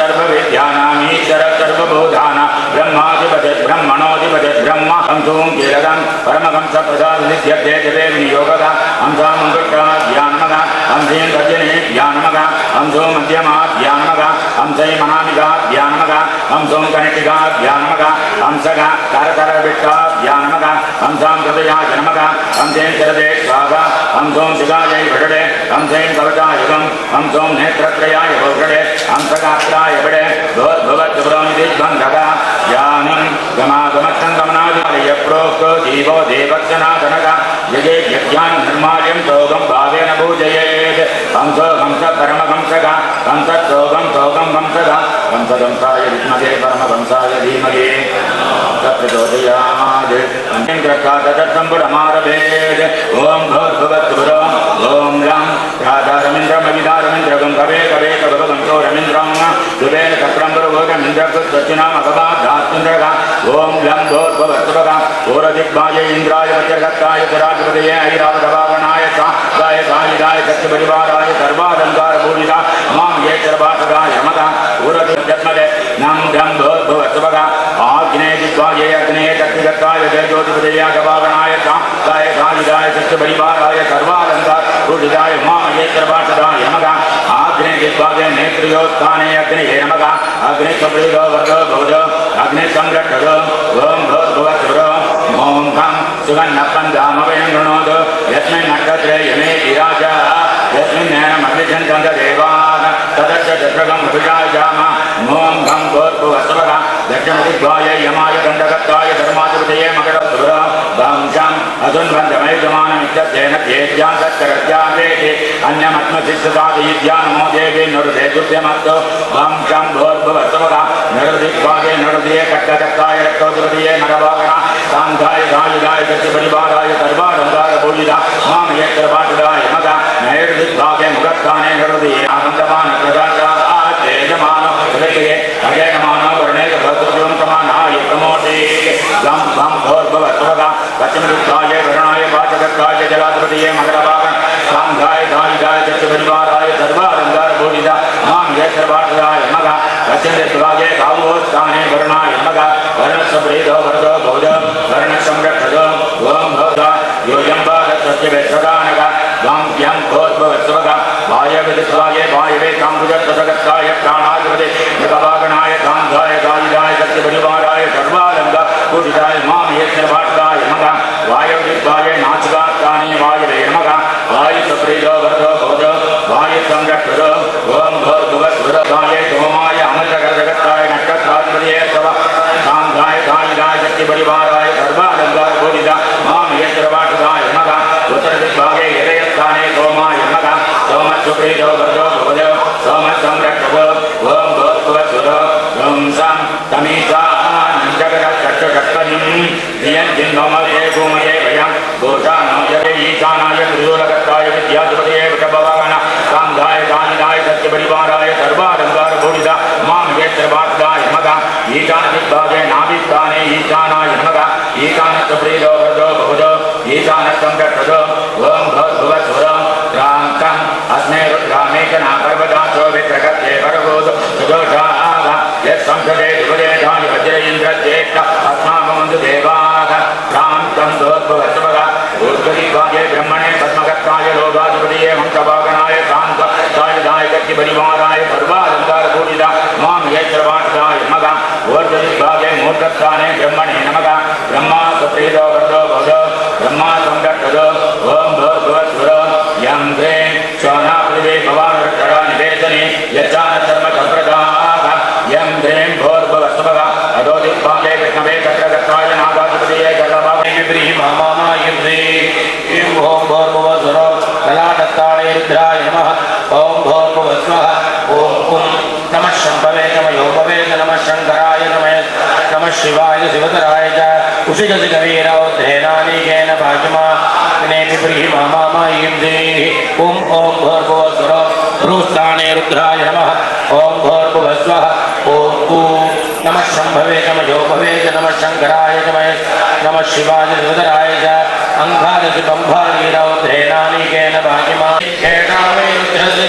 सर्वविद्यानामीश्वर सर्वभूतान ब्रह्माधिपति ब्रह्मणोधिपति ब्रह्म हंसों कीलकं परमहंस प्रसाद नित्यते जपे विनियोगः हंसा मंगुष्टा ध्यानमः हंसें सज्जने ध्यानमः हंसो मध्यमा ध्यानमः हंसै मनामिका ध्यानमः हंसों कनिष्ठिका ध्यानमः हंसः करकरविट्टा ध्यानमः हंसां हृदया जन्मः हंसें शरदे स्वाहा हंसों शिखायै भटडे हंसें कवचायुगं हंसों नेत्रत्रयाय भौषडे हंसगात्राय बडे भवद्भवद्भ्रमिदिग्बन्धः ज्ञानं गमागमत्सङ्गमनादिकालय प्रोक्तो जीवो देवक्षनाथनः यजे यज्ञान निर्माल्यं सोगं भावेन पूजयेत् हंसो हंस परमहंसः हंसोगं सोगं हंसः हंसहंसाय विद्महे परमहंसाय धीमहि तत्प्रचोदयात् इन्द्रकातत्सम्पुरमारभेत् ॐ भूर्भुवस्सुभुरो ॐ लं राधारमिन्द्रमविदारमिन्द्रगं कवे कवे कवगं सोरमिन्द्रं सुवेन चक्रं गुरुभोगमिन्द्रकृत्वचिनामभवाद्धात्मिन्द्रः ॐ लं भूर्भुवस्सुभः पूरदिग्भाय इन्द्राय वज्रगत्ताय जराधिपतये ऐरावतवाहनाय साय सायुधाय सत्यपरिवाराय सर्वालङ्कारभूषिता मां ये सर्वासदाय मता पूरदिग्जन्मदे नं लं भूर्भुवस्सुभः आग्नेय दिग्भाये अग्नेय तत्त्वगत्ताय जयज्योतिपतये गवागणाय साय सायुधाय सत्यपरिवाराय सर्वालङ्कारभूषिताय मां ये सर्वासदाय मता आग्नेय दिग्भागे नेत्रियोत्थाने अग्नेये नमः अग्नि कप्रीदो वर्गो भोजो अग्नि संरक्षदो ओं भूर्भुवस्सुभो ओं खं सुगन्धपन्धामवयं गृणोतु यस्मिन् नक्षत्रे यमे विराजः यस्मिन् नयनमग्निछन्ददेवाः तदस्य चत्रगं अभिषायाम ओं खं भूर्भुवस्सुभः दक्षिणदिग्भाय यमाय दण्डकर्ताय धर्माधिपतये मकरस्सुभः वंशम् असुन्वन्दमयुजमानमित्यर्थेन चेद्यां तत्करत्यादेति अन्यमत्मसिद्धसादयिद्या नमो देवी नरुदे दुर्यमस्तु वंशं भूर्भुवस्सुभः नरुदिग्भागे नरुदये कट्टचक्राय रक्तोदुरदये नरवागण सान्धाय सायुधाय सत्यपरिवाराय सर्वालङ्कारभूषिता मां ये सर्वासदाय मता नैर्दिग्भागे मुखस्थाने नरुदये आनन्दमानप्रदातातेजमानो हृदये अजयमानो वर्णेक भद्रं प्रमाणाय प्रमोदे गं भं भूर्भुवस्सुभः पश्चिमदिग्भागे वरुणाय वाचकत्वाय जलाधिपतये मकरवागण सान्धाय सायुधाय सत्यपरिवाराय सर्वालङ्कारभूषिता मां ये सर्वासदाय मता दक्षिणदिग्भागे काव्योत्थाने वरुणाय मता वर्णस्वप्रीतो वर्गो भोजो वर्णसंरक्षदो ओं भोजा योजम्बादत्सत्यवेत्सदानः वाङ्क्यं भूर्भुवस्सुभः वायव्यदिग्भागे वायवे काम्बुजत्तदगत्ताय प्राणाधिपते मृगवागणाय कान्धाय सायुधाय सत्यपरिवाराय सर्वालङ्कारभूषिताय मां ये सर्वासदाय मता वायव्यदिग्भागे नासिकास्थाने वायवे नमः वायुसप्रीतो वर्गो भोजो वायुसंरक्षदो ओं भूर्भुवस्सुभः वाये सोमाय अमृतकरजगत्ताय नक्षत्राधिपतये सवः कान्धाय सायुधाय सत्यपरिवाराय सर्वालङ्कारभूषिता मां ये सर्वासदाय मता उत्तरदिग्भागे हृदयस्थाने सोमाय नमः सोमस्सुप्रीतो वर्गो भोजो सोमसंरक्षदो ओं भूर्भुवस्सुभः वंशं तमीशानञ्जगदक्षकर्तनीं नियञ्जिन्नोमये भूमये वयं भूषानो यते ईशानाय त्रिशूलकर्ताय विद्याधिपतये वृषभवाहन कान्धाय सायुधाय सत्यपरिवाराय सर्वालङ्कारभूषिता मां ये सर्वासदाय मता ईशानदिग्भागे नाभिस्थाने ईशानाय नमः ईशानस्सुप्रीतो वर्गो भोजो ईशानसंरक्षदो ओं भूर्भुवस्सुभः क्रान्तं अस्मै रुद्रामेकनापर्वतासो विप्रगत्ये परगोदो सुदोषाः यत्संसदे दुर्वेदाय वज्र इन्द्रज्येष्ठ अस्माकमन्तु देवाः क्रान्तं भूर्भुवस्सुभः ऊर्ध्वदिग्भागे ब्रह्मणे पद्मकर्ताय लोकाधिपतये हंसवागणाय सायुधाय सत्यपरिवाराय सर्वालङ्कारभूषिता मां ये सर्वासदाय मता ऊर्ध्वदिग्भागे मूर्धस्थाने ब्रह्मणे नमः ब्रह्मा सुप्रीतो वर्गो भोजो ब्रह्मा संरक्षदो ओं भूर्भुवस्सुभः यं ह्रीं स्वना पृथिवी भवानरुद्रा निवेदने यच्चानधर्मसम्प्रदाः यं ह्रीं भूर्भुवस्सुभः अधोदिग्भागे विष्णवे चक्रगत्ताय नागाधिपतये जलभागे विव्रीहिमामायं ह्रीं ॐ भूर्भुवस्सुभः कलादत्ताय रुद्राय नमः ॐ भूर्भुवस्सुभः ॐ नमः शम्भवे नमयोपवे नमः शङ्कराय नमः शिवाय शिवतराय च उषिजसिगवीरौद्धेनानीकेन भाजमाग्ने विव्रीहिमामायं ह्रीं ॐ भूर्भुवस्सुभः भ्रूस्थाने रुद्राय नमः ॐ भूर्भुवस्सुभः ॐ नमः शम्भवे नमयोपवे नमः शङ्कराय नमः शिवाय शिवतराय च अंघादशि बंभागीरौद्धेनानीकेन भाजमा एकामे रुद्रस्य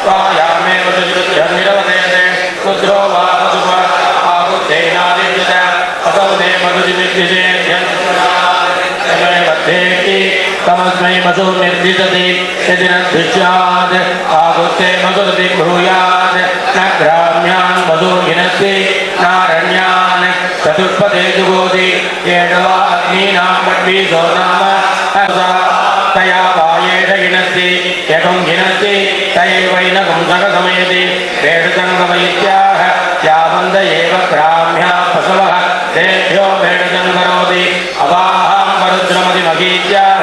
पायामे वसुरुद्रनिरवदेते रुद्र मसु निर्दिशति यदि न दृश्यात् आगुस्ते मसुरति ब्रूयात् न ग्राम्यान् मधु हिनस्ति नारण्यान् चतुष्पदे जुगोति एडवा अग्नीनां वड्वीसो नाम तया वायेष हिनस्ति यगं हिनस्ति तयैवैनकं सकसमयति वेषसङ्गमयित्याह यावन्त एव ग्राम्या पशवः तेभ्यो वेषसं करोति अवाहां वरुद्रमतिमगीत्याह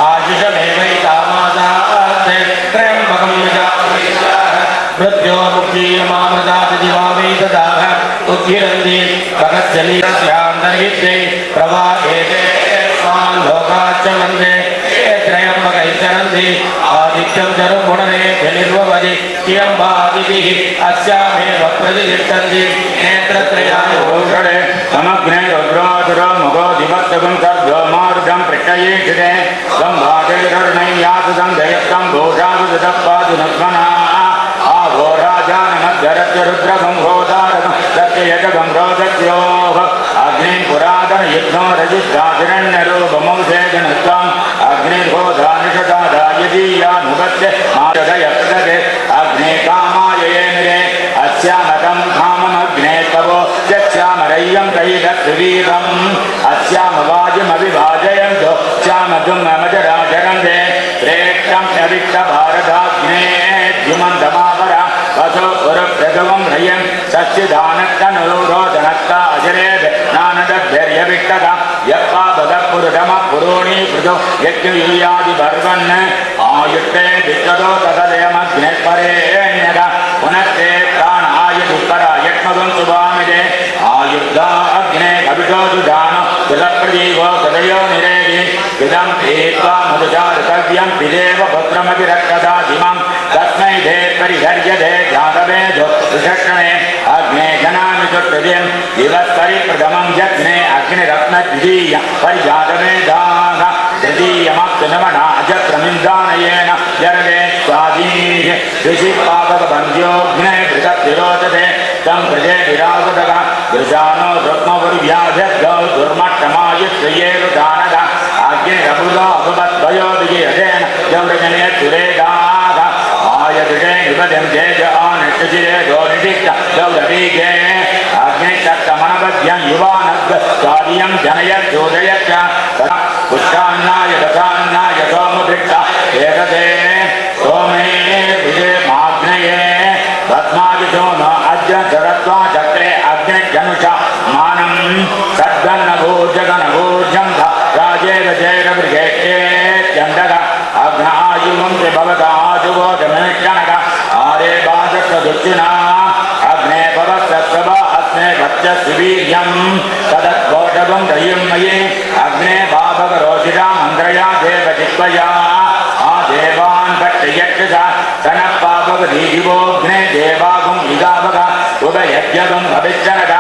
आशिषमेवैतामासात् त्र्यम्बकं यजामहीत्याह मृत्योर्मुक्षीयमामृतात् दिवा वै ददाह उद्गिरन्ति भगत्सनीरस्यान्तर्हिते प्रवाहेते स्वान् लोकाच्च वन्दे त्रयम्बकैश्चरन्ति आदित्यं चरुमुणने निर्ववति कियम्बादिभिः अस्यामेव प्रतिष्ठन्ति नेत्रत्रयाणि भूषणे समग्ने रुद्रोऽसुरो मुखो दिवत्सगं सर्वो मारुतं प्रत्ययेक्षिते संवादेर्णैयासु सन्धयस्तं भूषासु ददप्पादु नग्मना आवो राजानमद्गरस्य रुद्रगं घोदारगं सत्ययजगं रोदस्योः अग्निं पुरातनयुद्धो रजिष्ठाधिरण्यरूपमौषेजनस्त्वम् अग्निर्घोधानिषदायदीयानुगत्य मारदयप्रदगे अग्ने कामाययेनिरे अस्यामतं काममग्ने तवो यस्यामरय्यं तैदत्सुवीरम् अस्यामवाजमविभाजयन्तो स्यामधुममजराजरन्ते प्रेक्षं अविक्तभारताग्ने द्युमन्तमापरा वसो पुरप्रगवं रयं सस्यदानक्तनुरोधनक्ता अजरेद नानदभ्यर्यविक्तः यप्पा बदपुरुषमः पुरोणी पृथो यज्ञयुयादिपर्वन् आयुष्टे विष्टदो तदयमग्ने परेण्यः पुनस्ते प्राणाय दुष्करा यक्ष्मगं सुभामिदे आयुद्धा अग्ने कवितो सुजानो जलप्रदीपो कदयो निरेगि इदं पीत्वा मधुचारुकव्यं पिदेव पुत्रमतिरक्षदाधिमं तस्मै दे परिहर्यते जातवेदो विचक्षणे अग्ने जनामि चुट्टुदिं दिवस्परिप्रथमं यज्ञे अग्निरत्नद्वितीय परिजातवेदाः तृतीयमप्तनमना अजत्रमिन्दानयेन जरवे स्वाधीः ऋषिपावकबन्ध्योऽग्ने पृथक्तिरोचते तं प्रजे विराजतः गृजानो रुक्मवरुव्याधद्गौ दुर्मट्टमायुष्येरुदानः अग्निरभुतो अभवद्वयोदिजेन जवृजने तुरेदाः आयदुषे निपदं जेज आनष्टजिरे दोनिषिक्त गौरवीगे अग्निशक्तमनवद्यं युवानद् स्वादियं जनयच्चोदयच्च पुष्टान्नाय दशान्नाय सोमभिक्षा एतदे सोमे विजय माग्नये पद्मादिशो न अद्य सरत्वा चक्रे अग्निजनुषा मानं सद्गन्नभूर्जगनभूर्जं राजेव जैरवृगेष्टे चन्दः अग्नायुवं त्रिभवताजुवोदमेक्षणः आरे बाधत्वदुच्चिना अग्ने भवत्सत्सव अस्मे भक्षस्वीर्यं तदद्घोषगं दयिं मयि अग्ने भावकरोषिषा मन्द्रया देवजिह्वया आदेवान् भट्टयक्षसा तनः पावकदीजिवोऽग्ने देवागुं इगावक उभयज्ञगं भविष्यनः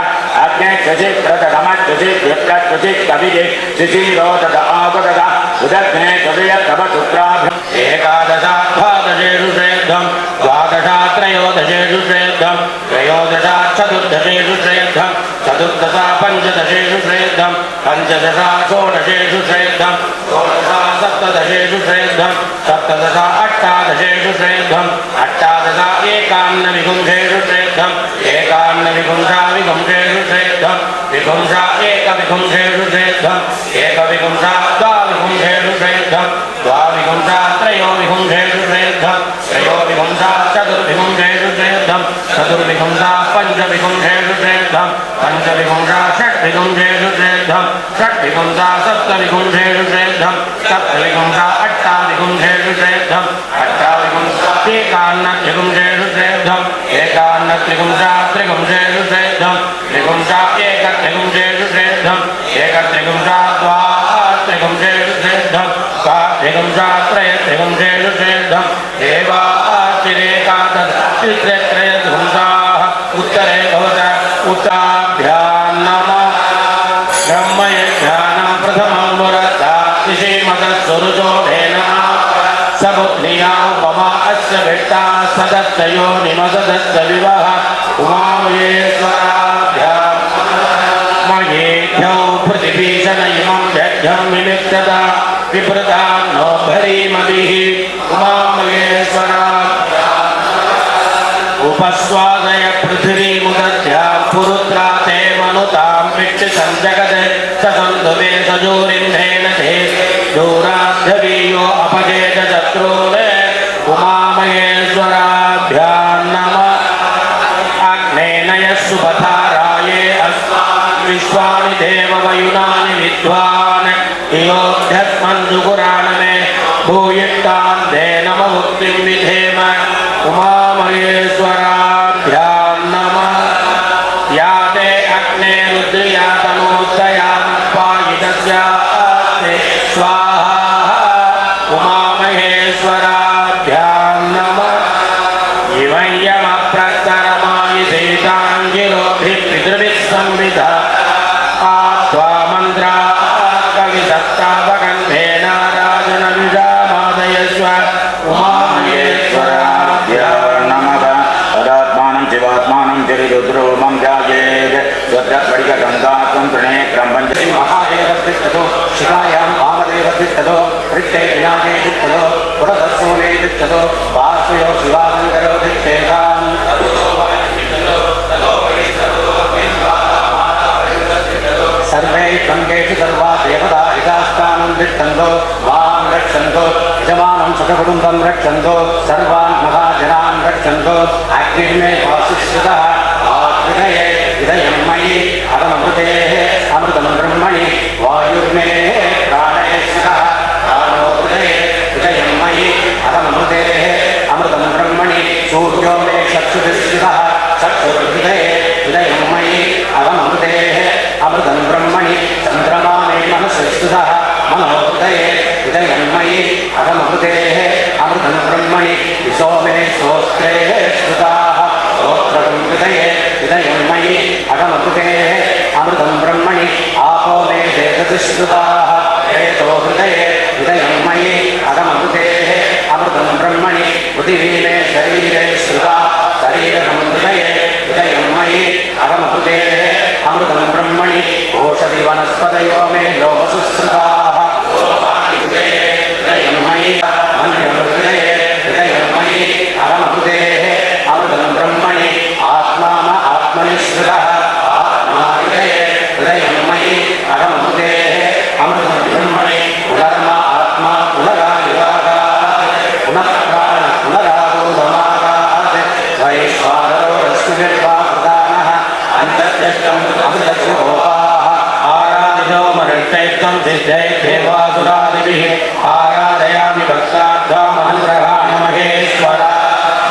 अग्ने कृषिप्रतमकृषिव्यप्रकृषिकविजे शिशिरोदत आवदत उदग्ने कवय तव शुक्राभ्यम् एकादशाद्वादशेषु श्रेष्ठं द्वादशात्रयोदशेषु श्रेष्ठं त्रयोदशाचतुर्दशेषु श्रेष्ठं चतुर्दशा पञ्चदशेषु श्रेष्ठं पञ्चदशा षोडशेषु श्रेष्ठं षोडशा सप्तदशेषु श्रेष्ठं सप्तदशा अष्टादशेषु श्रेष्ठं अष्टादशा एकान्नविपुंसेषु श्रेष्ठं एकान्नविपुंसा विपुंसेषु श्रेष्ठं विपुंसा एकविपुंसेषु श्रेष्ठं एकविपुंसा द्वाविपुंसेषु श्रेष्ठं द्वाविपुंसा त्रयोविपुंसेषु श्रेष्ठं त्रयोविपुंसा चतुर्विपुंसेषु श्रेष्ठं चतुर्विपुंसा पञ्चविपुंसेषु श्रेष्ठं पञ्चविपुंसा षट्विपुंसेषु श्रेष्ठं षट्विपुंसा सप्तविपुंसेषु श्रेष्ठं सप्तविपुंसा अष्टाविपुंसेषु श्रेष्ठं अष्टाविपुंसा एकान्नत्रिपुंसेषु श्रेष्ठं एकान्नत्रिपुंसा त्रिपुंसेषु श्रेष्ठं त्रिपुंसा एकत्रिपुंसेषु श्रेष्ठं एकत्रिपुंसा द्वात्रिपुंसेषु श्रेष्ठं द्वात्रिपुंसा त्रयत्रिपुंसेषु श्रेष्ठं देवातिरेकादशत्रयपुंसाः उत्तरे भवत उत्तराभ्यां नमः ब्रह्मयज्ञानं प्रथमं मुरता श्रीमतस्वरुचोधेन सबुद्धिया उपमा अस्य विट्टा सदत्तयो निमसदत्त विवाह उमामयेश्वराभ्यां मयेभ्यो प्रतिभीषण इमं व्यघ्यं विनित्यता विप्रदां नो भरीम उमामहेश्वरा उपस्वादय पृथिवीमुदध्यां पुरुत्रा ते मनुतां विट्टि सञ्जगते ससन्धु मे सजोरिन्धेन ते दूराध्यवीयो अपजेत शत्रून् उमामहेश्वराभ्यां नमः अग्नेन यस्सुपथाराये अस्मान् विश्वानि देववयुनानि विद्वान् योऽध्यस्मञ्जुगुरान् मे भूयिष्ठान् ते नम मुक्तिं विधेम उमामहेश्वराभ्यां नमः या ते अग्ने रुद्रिया तनोदयां पायितस्यास्ते स्वाहा उमामहेश्वराभ्यां नमः इवं यमप्रस्तरमायिषेताङ्गिरोभिः पितृभिः संविधा आत्वा मन्त्रा कविसत्तावगन्धेन राजनविजामादयस्व उमामहेश्वराभ्यां नमः तदात्मानं शिवात्मानं जरिरुद्रोमं ध्यायेत् स्वद्रपरिगङ्गात्वं प्रणेत्रं पञ्चमी महादेवस्तिष्ठतो शिवायां वामदेवस्तिष्ठतो वृत्ते विनाशे तिष्ठतो पुरदस्सूले तिष्ठतो वासुयो शिवाशङ्करो तिष्ठेताम् सर्वे गङ्गेषु सर्वा देवता यथास्थानं तिष्ठन्तो वां रक्षन्तो यजमानं सुखकुटुम्बं रक्षन्तो सर्वान् महाजनान् रक्षन्तो अग्निर्मे वासिष्ठतः आकृतये हृदयं मयि अहमृतेः अमृतं ब्रह्मणि वायुर्मे प्राणेश्वरः प्राणो हृदये हृदयं मयि अहमृतेः अमृतं ब्रह्मणि सूर्यो मे चक्षुषिष्ठः चक्षुर्हृदये हृदयं मयि अहमृतेः अमृतं ब्रह्मणि चन्द्रमा मे मनसुष्ठः मनोहृदये हृदयं मयि अहमृतेः अमृतं ब्रह्मणि विशो मे श्रोत्रे श्रुताः श्रोत्रं हृदये हृदयं मयि अहमृतेः अमृतं ब्रह्मणि आपो मे वेदतिश्रुताः हेतो हृदये हृदयं मयि अहमृतेः अमृतं ब्रह्मणि पृथिवी मे शरीरे श्रुता शरीरं हृदये हृदयं मयि अहमृतेः अमृतं ब्रह्मणि ओषधि वनस्पतयो मे लोकसुश्रुताः हृदयं मयि हृदये हृदयं मयि अहमृतेः अमृतं ब्रह्मणि आत्मान आत्मनि श्रुतः आत्मा हृदये हृदयं मयि अहमृतेः अमृतं ब्रह्मणि पुनर्मा आत्मा पुनरायुगात् पुनः प्राण पुनरागोधमागात् वैश्वानरो रश्मिर्वा प्रधानः अन्तर्दष्टम् अमृतस्य गोपाः आराधितो मरुष्टैत्वं सिद्धै देवासुरादिभिः आराधयामि भक्तार्थमहङ्ग्रहाणि महेश्वरा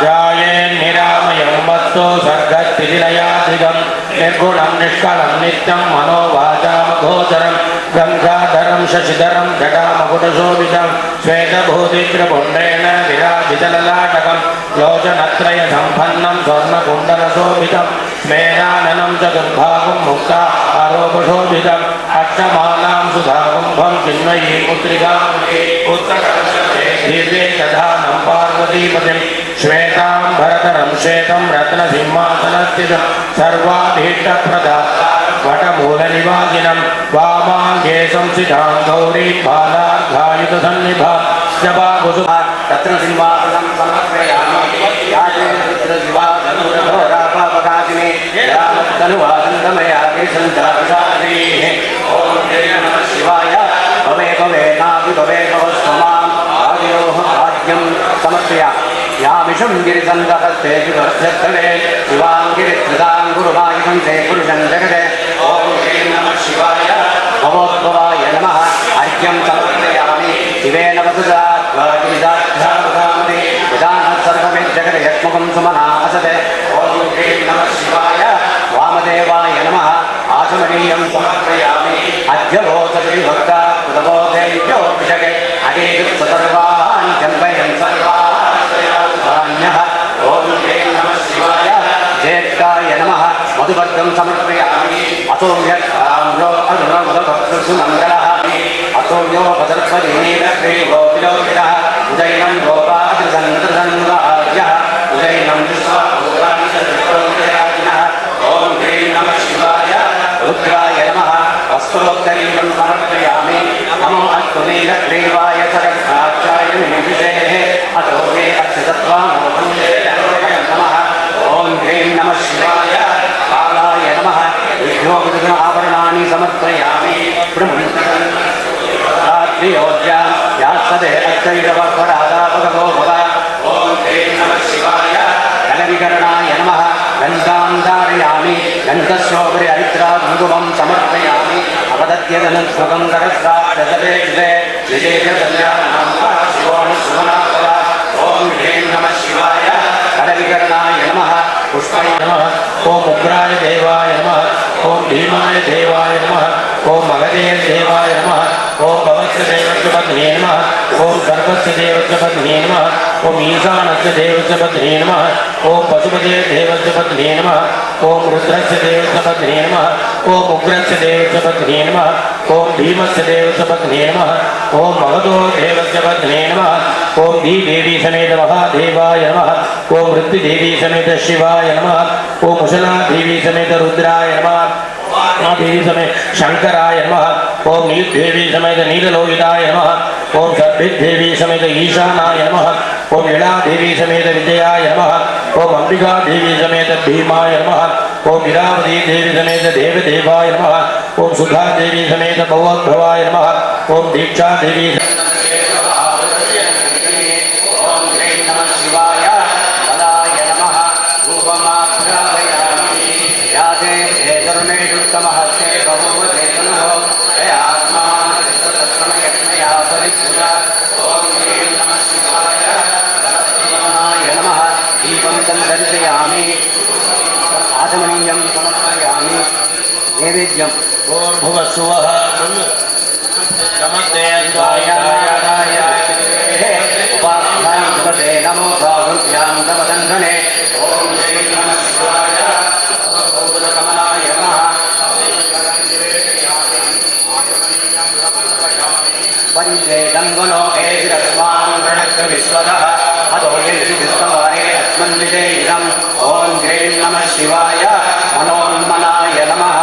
ध्यायेन्निरामयं वस्तु सर्गस्थितिलयाधिगं निर्गुणं निष्कलं नित्यं मनोवाचामगोचरं गङ्गाधरं शशिधरं जटामकुटशोभितं श्वेतभूतित्रपुण्डेन विराजितललाटकं लोचनत्रयसम्पन्नं स्वर्णकुण्डलशोभितं स्मेराननं चतुर्भागं मुक्ता आरोपशोभितम् अष्टमालां सुधाकुम्भं चिन्मयी पुत्रिकां दिव्ये दधानं पार्वतीपतिं श्वेतां भरतरं श्वेतं रत्नसिंहासनस्थितं सर्वाभीष्टप्रदाता वटमूलनिवासिनं वामाङ्गे संस्थितां गौरीं बालार्घायुधसन्निभां जपाकुसुमा रत्नसिंहासनं समर्पयामि याजनपुत्रशिवाधनुरघोरापापकाशिने रामधनुवासन्तमयागे सञ्चारसारीः ॐ नमः शिवाय भवे भवे नाभि भवे भवस्वमाम् आदियोः आद्यं समर्पयामि यामिषं गिरिसन्दहस्तेषु वर्ध्यस्थले शिवां गिरित्रिदां गुरुवायुधं ते पुरुषं जगते ॐ नमः शिवाय भवोद्भवाय नमः अर्घ्यं समर्पयामि शिवेन वसुदात्वादिदाध्यात्मकामते विधानः सर्वमेज्जगते यत्मुखं सुमना असते ॐ नमः शिवाय वामदेवाय नमः आचमनीयं समर्पयामि अध्यभोसतिभक्ता कृतबोधेभ्योऽभिषके अनेकसर्वान् जन्मयं सर्वान्यः ॐ नमः शिवाय ज्येष्ठाय नमः मधुभद्रं समर्पयामि अतोम्यक्ताम्रो अरुणमुदभक्तुमङ्गलः अतोम्यो भद्रपदीनीरग्रीवोऽपिलोकितः उदयनं गोपादिसन्दृसङ्गार्यः उदयनं विश्वाभूतानिशत्रोजराजिनः ॐ नमः शिवाय रुद्राय नमः वस्त्रोत्तरीयं समर्पयामि नमो अस्तु नीलग्रीवाय सरस्वाचार्य स्थापयामि रात्रियोज्यां यास्तदे अक्षैरवपरादापगो भव ॐ ह्रीं नमः शिवाय कलविकरणाय नमः गन्धां धारयामि गन्धस्योपरि हरिद्राकुङ्कुमं समर्पयामि अपदत्यदनं सुखं करस्राक्षसते विजेशकल्याणं शिवोऽनुसुमनाभव ॐ ह्रीं नमः शिवाय कलविकरणाय नमः पुष्पाय नमः ॐ उग्राय देवाय नमः ॐ भीमाय देवाय नमः ॐ मगधे देवाय नमः ॐ भवस्य देवस्य पत्नी नमः ॐ सर्वस्य देवस्य पत्नी नमः ॐ ईशानस्य देवस्य पत्नी नमः ॐ पशुपते देवस्य पत्नी नमः ॐ रुद्रस्य देवस्य पत्नी नमः ॐ उग्रस्य देवस्य पत्नी नमः ॐ भीमस्य देवस्य पत्नी नमः ॐ मगधो देवस्य पत्नी नमः ॐ देवी समेत महादेवाय नमः ॐ मृत्युदेवी समेत शिवाय नमः ॐ मुशला देवी समेत रुद्राय नमः देवी समेत शंकराय नमः ॐ नीलदेवी समेत नीललोहिताय नमः ॐ सर्पिदेवी समेत ईशानाय नमः ॐ इला देवी समेत विजयाय नमः ॐ अंबिका देवी समेत भीमाय नमः ॐ इरावती देवी समेत देवदेवाय नमः ॐ सुधा देवी समेत भवोद्भवाय नमः ॐ दीक्षा देवी आचमनीयं समर्पयामि नैवेद्यं भूर्भुवस्सुवः नमस्ते स्वायाय उपाध्याय नमो बाहुभ्यां तवदन्धने ॐ श्री नमः शिवाय कमलाय नमः परिवेदं गुणो एरस्मान् गणस्य विश्वदः अधो यदि विश्ववारे अस्मन् विजयिदम् ॐ ह्रीं नमः शिवाय मनोन्मनाय नमः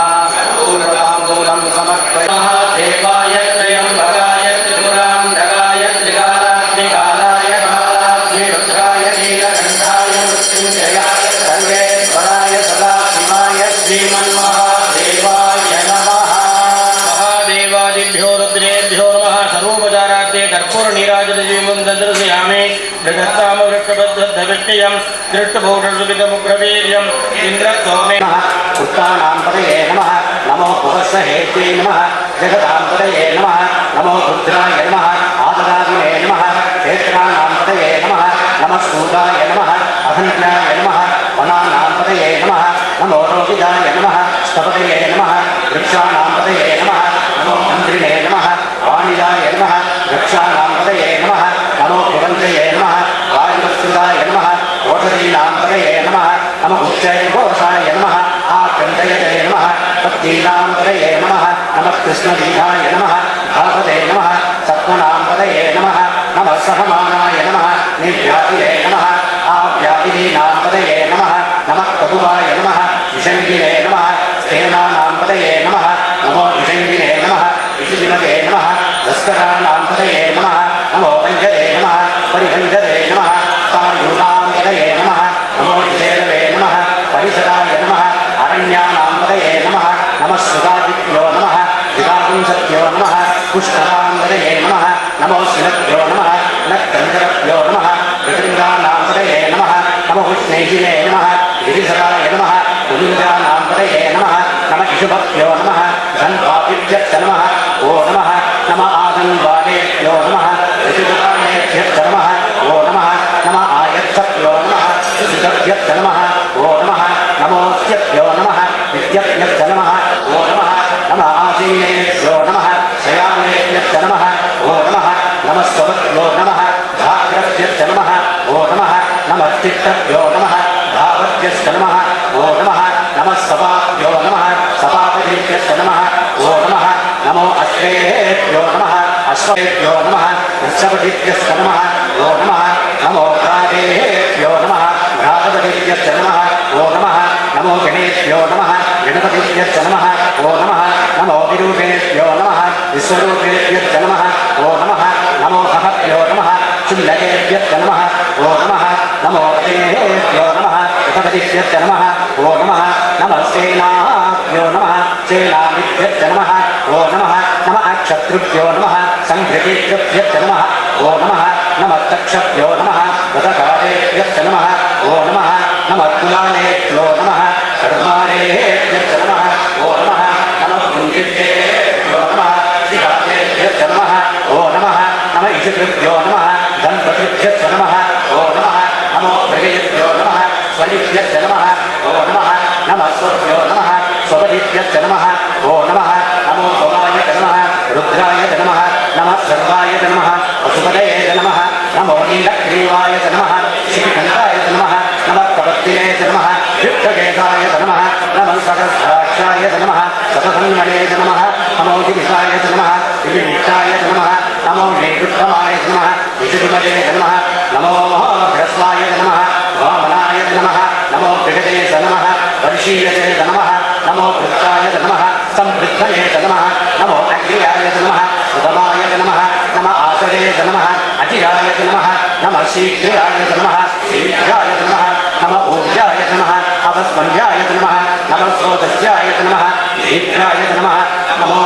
पूर्वताम्बूलं समर्पयामः देवाय त्र्यम्बकाय त्रिपुरान्तकाय त्रिकालाग्निकालाय कालाग्निरुद्राय नीलकण्ठाय मृत्युञ्जयाय सर्वेश्वराय सदाशिवाय श्रीमन्महादेवाय नमः महादेवादिभ्यो रुद्रेभ्यो नमः सर्वोपचारार्थे कर्पूरनीराजनजीवं दर्शयामि जगत्तामवृक्षबद्धविष्टयं दृष्टभूषणसुलितमुग्रवीर्यम् इन्द्रसोमे उत्तानां पदये नमः नमो भुवस्सहेते नमः जगतां पदये नमः नमो रुद्राय नमः आददादिने नमः क्षेत्राणां पदये नमः नमः सूदाय नमः अहन्त्याय नमः वनानां पदये नमः नमो रोगिदाय नमः स्तपतये नमः वृक्षाणां पदये नमः नमो मन्त्रिणे नमः वाणिदाय नमः वृक्षाणां पदये नमः नमो भुवन्तये नमः वायुवत्सुदाय नमः ओषधीनां पदये नमः नमः उच्चैघोषाय नमः आकण्ठयते नमः पत्नीनां पदये नमः नमः कृष्णदीघाय नमः भागवते नमः सत्त्वनां पदये नमः नमः सहमानाय नमः निर्व्यापिने नमः आव्यापिनीनां पदये नमः नमः कटुवाय नमः विषङ्गिने नमः स्थेनानां पदये नमः नमो विषङ्गिने नमः विषुविनते नमः तस्कराणां पदये नमः नमो पञ्चदे नमः परिभञ्जदे नमः सायूनां पदये नमः नमो विजयवे नमः परिसराय नमः अरण्यानां पदये नमः नमः सुधादिभ्यो नमः विदापुंसभ्यो नमः पुष्करां पदये नमः नमो शिवभ्यो नमः नक्कञ्जरभ्यो नमः ऋतृङ्गानां पदये नमः नमो उष्णैजिने नमः गिरिधराय नमः कुलिञ्जानां पदये नमः नमः शुभभ्यो नमः धन्वादिभ्यश्च नमः ओ नमः नमः आदन्वादेभ्यो नमः ऋतुकानेभ्यश्च नमः ओ नमः नमः आयच्छभ्यो नमः ऋतुभ्यश्च नमः ओ नमः नमोऽस्यभ्यो नमः विद्यभ्यश्च नमः ओ नमः नमः आसीनेभ्यो नमः शयानेभ्यश्च नमः ओ नमः नमः स्वभ्यो नमः भाग्रभ्यश्च नमः ओ नमः नमः चित्तभ्यो नमः भावभ्यश्च नमः ओ नमः नमः सपाभ्यो नमः सपापतिभ्यश्च नमः ओ नमः नमो अश्वेभ्यो नमः अश्वेभ्यो नमः वृषभदिभ्यश्च नमः ओ नमः नमो घ्रादेभ्यो नमः घ्रादपतिभ्यश्च नमः ओ नमः नमो गणेभ्यो नमः गणपतिभ्यश्च नमः ओ नमः नमो विरूपेभ्यो नमः विश्वरूपेभ्यश्च नमः ओ नमः नमो सहभ्यो नमः चुल्लकेभ्यश्च नमः ओ नमः नमो पतेभ्यो नमः उपपतिभ्यश्च नमः ओ नमः नमः सेनाभ्यो नमः सेनादिभ्यश्च नमः ओ नमः नमः क्षत्रुभ्यो नमः संहृतिभ्यश्च नमः ओ नमः नमः तक्षभ्यो नमः गतकालेभ्यश्च नमः ओ नमः नमः कुलालेभ्यो नमः कर्मालेभ्यश्च नमः ओ नमः नमः कुञ्चिभ्यो नमः श्रीकालेभ्यश्च नमः ओ नमः नमः इषुभ्यो नमः गणपतिभ्यश्च नमः ओ नमः नमो प्रजयभ्यो नमः स्वलिभ्यश्च नमः ओ नमः नमः स्वभ्यो नमः स्वपतिभ्यश्च नमः ओ नमः नमो सोमाय नमः रुद्राय नमः नमः सर्वाय नमः वसुपतये नमः नमो नीलग्रीवाय नमः श्रीकण्ठाय नमः नमः कपत्तिने नमः युक्तकेशाय नमः नमः सहस्राक्षाय नमः शतधन्वने नमः नमो दिविषाय नमः दिविष्टाय नमः नमो नेतृत्वमाय नमः विशुद्धिमते नमः नमो ह्रस्वाय नमः वामनाय नमः नमो जगते नमः वर्षीयते नमः नमो वृत्ताय नमः संवृद्धये नमः नमो अग्र्याय नमः सुतमाय नमः नमः आसरे नमः अजिराय नमः नमः शीघ्राय नमः शीघ्राय नमः नमः ऊर्जाय नमः अपस्मर्याय नमः नमः स्रोतस्याय नमः शीघ्राय नमः नमो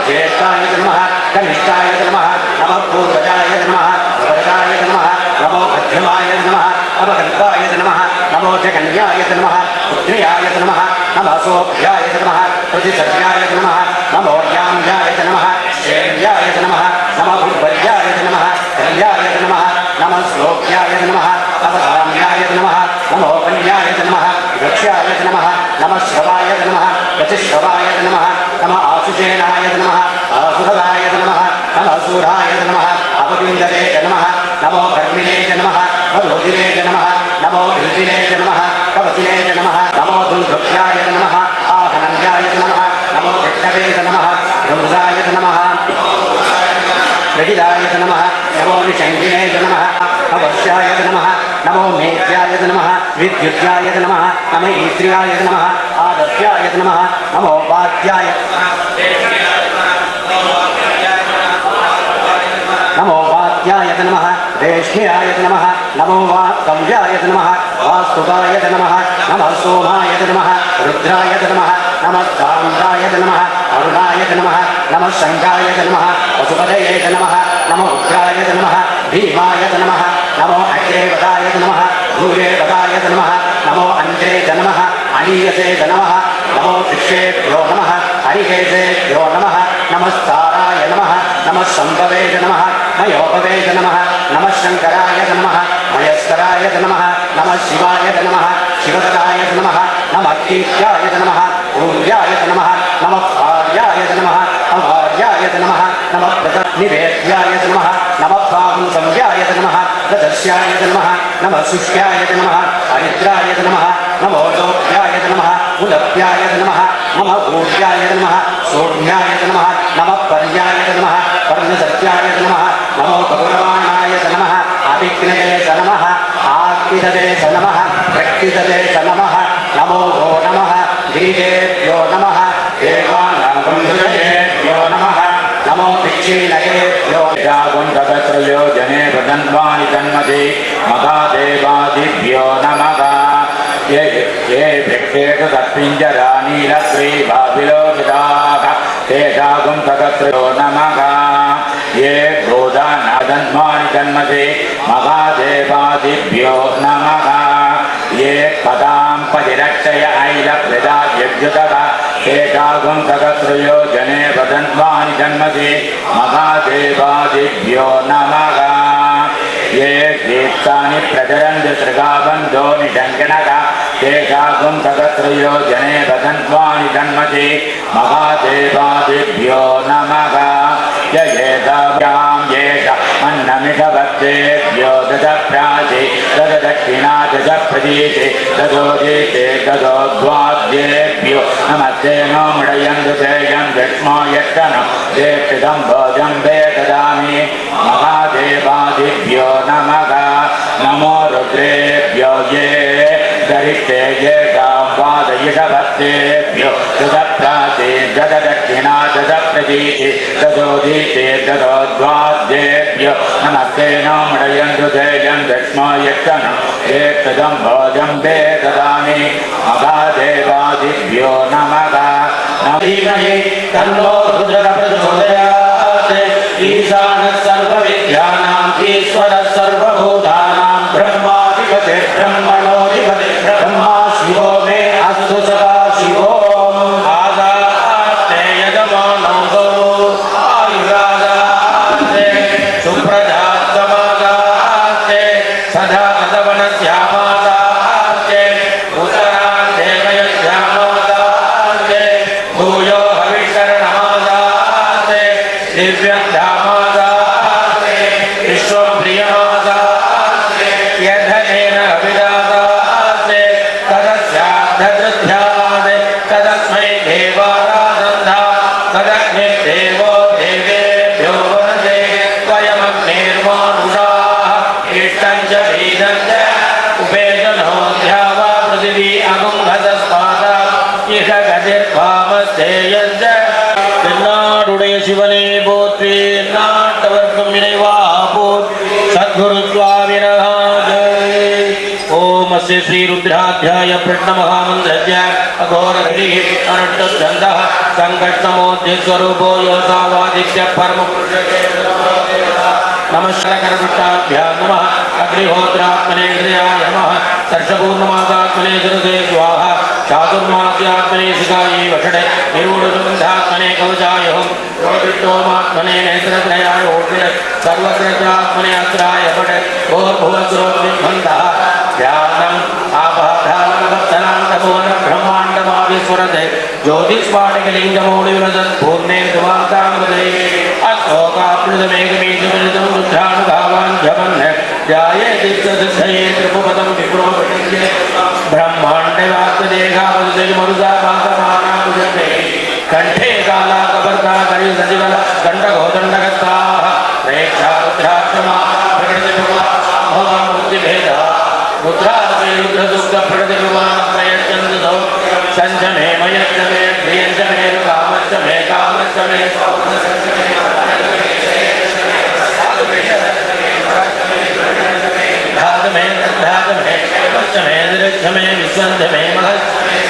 ज्येष्ठाय नमः कनिष्ठाय नमः नमः पूर्वजाय नमः वरदाय नमः नमो मध्यमाय नमः अवगन्ताय नमः नमो जगन्याय नमः पुत्र्याय नमः नमः सोभ्याय नमः प्रतिसर्याय नमः नमो याम्याय नमः श्रेयाय नमः नमः भूर्वर्याय नमः कल्याय नमः नमः श्लोक्याय नमः अवधाम्याय नमः नमो कन्याय नमः दक्ष्याय नमः नमः श्रवाय नमः प्रतिश्रवाय नमः नमः आशुषेणाय नमः आसुरदाय नमः नमः सूराय नमः अपविन्दरे नमः नमो कर्मिणे नमः मधुदिने नमः नमो ऋषिने नमः कवचिने नमः नमो दुन्दुभ्याय नमः आहनन्याय नमः नमो विष्णवे नमः रुद्राय नमः प्रगिदाय नमः नमो निषङ्गिने नमः अवश्याय नमः नमो मेघ्याय नमः विद्युत्याय नमः नमः ईश्रियाय नमः आदस्याय नमः नमो वाद्याय नमो वाद्याय नमः रेष्म्याय नमः नमो वास्तव्याय नमः वास्तुवाय नमः नमः सोमाय नमः रुद्राय नमः नमः ताम्राय नमः अरुणाय नमः नमः शङ्काय नमः वसुपतये नमः नमो उग्राय नमः भीमाय नमः नमो अग्रेवदाय नमः भूरेवदाय नमः नमो अन्द्रे नमः अनीयसे नमः नमो शिक्षेभ्यो नमः हरिकेशेभ्यो नमः नमस्ताराय नमः नमः शम्भवे नमः मयोपवे नमः नमः शङ्कराय नमः मयस्कराय नमः नमः शिवाय नमः शिवदराय नमः नमः कीर्त्याय नमः पूर्याय नमः नमः भार्याय नमः अभार्याय नमः नमः निवेद्याय नमः नमः पावनसंज्ञाय नमः प्रदर्श्याय नमः नमः शुष्याय नमः हरिद्राय नमः नमो लोक्याय नमः उलभ्याय नमः नमः ऊर्जाय नमः सौम्याय नमः नमः पर्याय नमः पर्णसत्याय नमः नमो गौरवाणाय नमः अभिघ्नते नमः आर्तिदते नमः प्रकृतते नमः नमो वो नमः गिरिजेभ्यो नमः देवानागुंसुरेभ्यो नमः नमो दक्षिणकेभ्यो जागुंसकत्रयो जने वदन्वानि तन्मते महादेवादिभ्यो नमः ये भिक्षेषु तत्पिञ्जरा नीलग्रीवाभिलोकिताः ते जागुंसकत्रयो नमः ये गोदानादन्वानि तन्मते महादेवादिभ्यो नमः ये पदां परिरक्षय ऐलप्रदाद्युतः ते जागुंसकत्रयो जने वदन्वानि तन्मते महादेवादिभ्यो नमः ये गीतानि प्रचरन्ति सृगाबन्धो निषङ्किणः ते जागुंसकत्रयो जने वदन्वानि तन्मते महादेवादिभ्यो नमः येषाभ्यां येष अन्नमिषभक्तेभ्यो ददप्राचे तददक्षिणा ददप्रदीते तदोदेते तदोद्वाद्येभ्यो नमस्ते नो मृडयन्तु तेयं विष्मो यक्षनं ते कृतं भोजं वे ददामि महादेवादिभ्यो नमः नमो रुद्रेभ्यो ये दरिते येषां वादयिषभक्तेभ्यो ददप्राचे दददक्षिणा ददप्रदीते तदोदीते तदोद्वाद्येभ्यो नमस्ते नो मृडयन्तु तेयं विष्मो यक्षनं ते कृतं भोजं वे ददामि महादेवादिभ्यो नमः नमः तन्नो रुद्रः நமஸ்தேயஞ்ச தென்னாடுடைய சிவனே போற்றி நாட்டவர்க்கும் இறைவா போற்றி சத்குரு சுவாமினஹா ஜெய் ஓம் அஸ்ய ஸ்ரீ ருத்ராத்யாய பிரண்ண மகாமந்திரஸ்ய அகோரஹரி அனட்டச்சந்தः சங்கட்நமோத்ய ஸ்வரூபோ யோசாவாதித்ய பரம புருஷே नमस्कारकरविट्टाभ्यां नमः अग्निहोत्रात्मने हृदयाय नमः सर्षपूर्णमासात्मने सुरसे स्वाहा चातुर्मास्यात्मने शिखायै वषडे निरूढसुगन्धात्मने कवचाय हों रोहितोमात्मने नेत्रत्रयाय ओषडे सर्वग्रजात्मने अस्त्राय पटे भूर्भुवस्रोर्विद्बन्धः ध्यानम् आपाधानमभक्तनान्तमोहनब्रह्माण्डमाविस्वरते ज्योतिष्पाटिकलिङ्गमौलिविरदत् पूर्णे दुवान्तामृते अस्तोकाप्लुतमेकमेकमिलितं रुद्रानुभावान् जपन् ध्याये दीप्तसिद्धये त्रिपुपदं विप्रोपटिन्ये ब्रह्माण्डे वाक्यदेहावदते मरुदाभासमानाभुजते कण्ठे कालाकपर्दा कलिसजिवल दण्डगोदण्डगताः प्रेक्षा रुद्राक्षमा प्रकृतिभुवामुक्तिभेदः रुद्रादि रुद्रदुःखप्रकृतिभुवान् प्रयच्छन्दसौ सञ्जमे मयच्छमे प्रियञ्जमे कामच्छमे कामच्छमे मे विश्वंधमे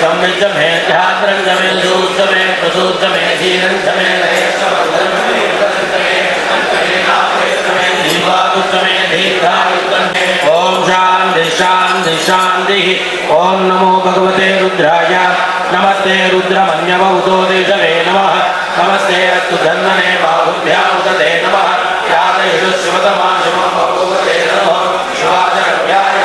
संविचमे ध्यात्रंगमे सूत्रमे प्रसूत्रमे धीरंगमे ओम शांति शांति शांति ओम नमो भगवते रुद्राय नमस्ते रुद्रमन्यव उदोदिशवे नमः नमस्ते अस्तु धन्वने बाहुभ्यां उदते नमः यादयु शिवतमा शिवं भगवते नमः शिवाजरभ्याय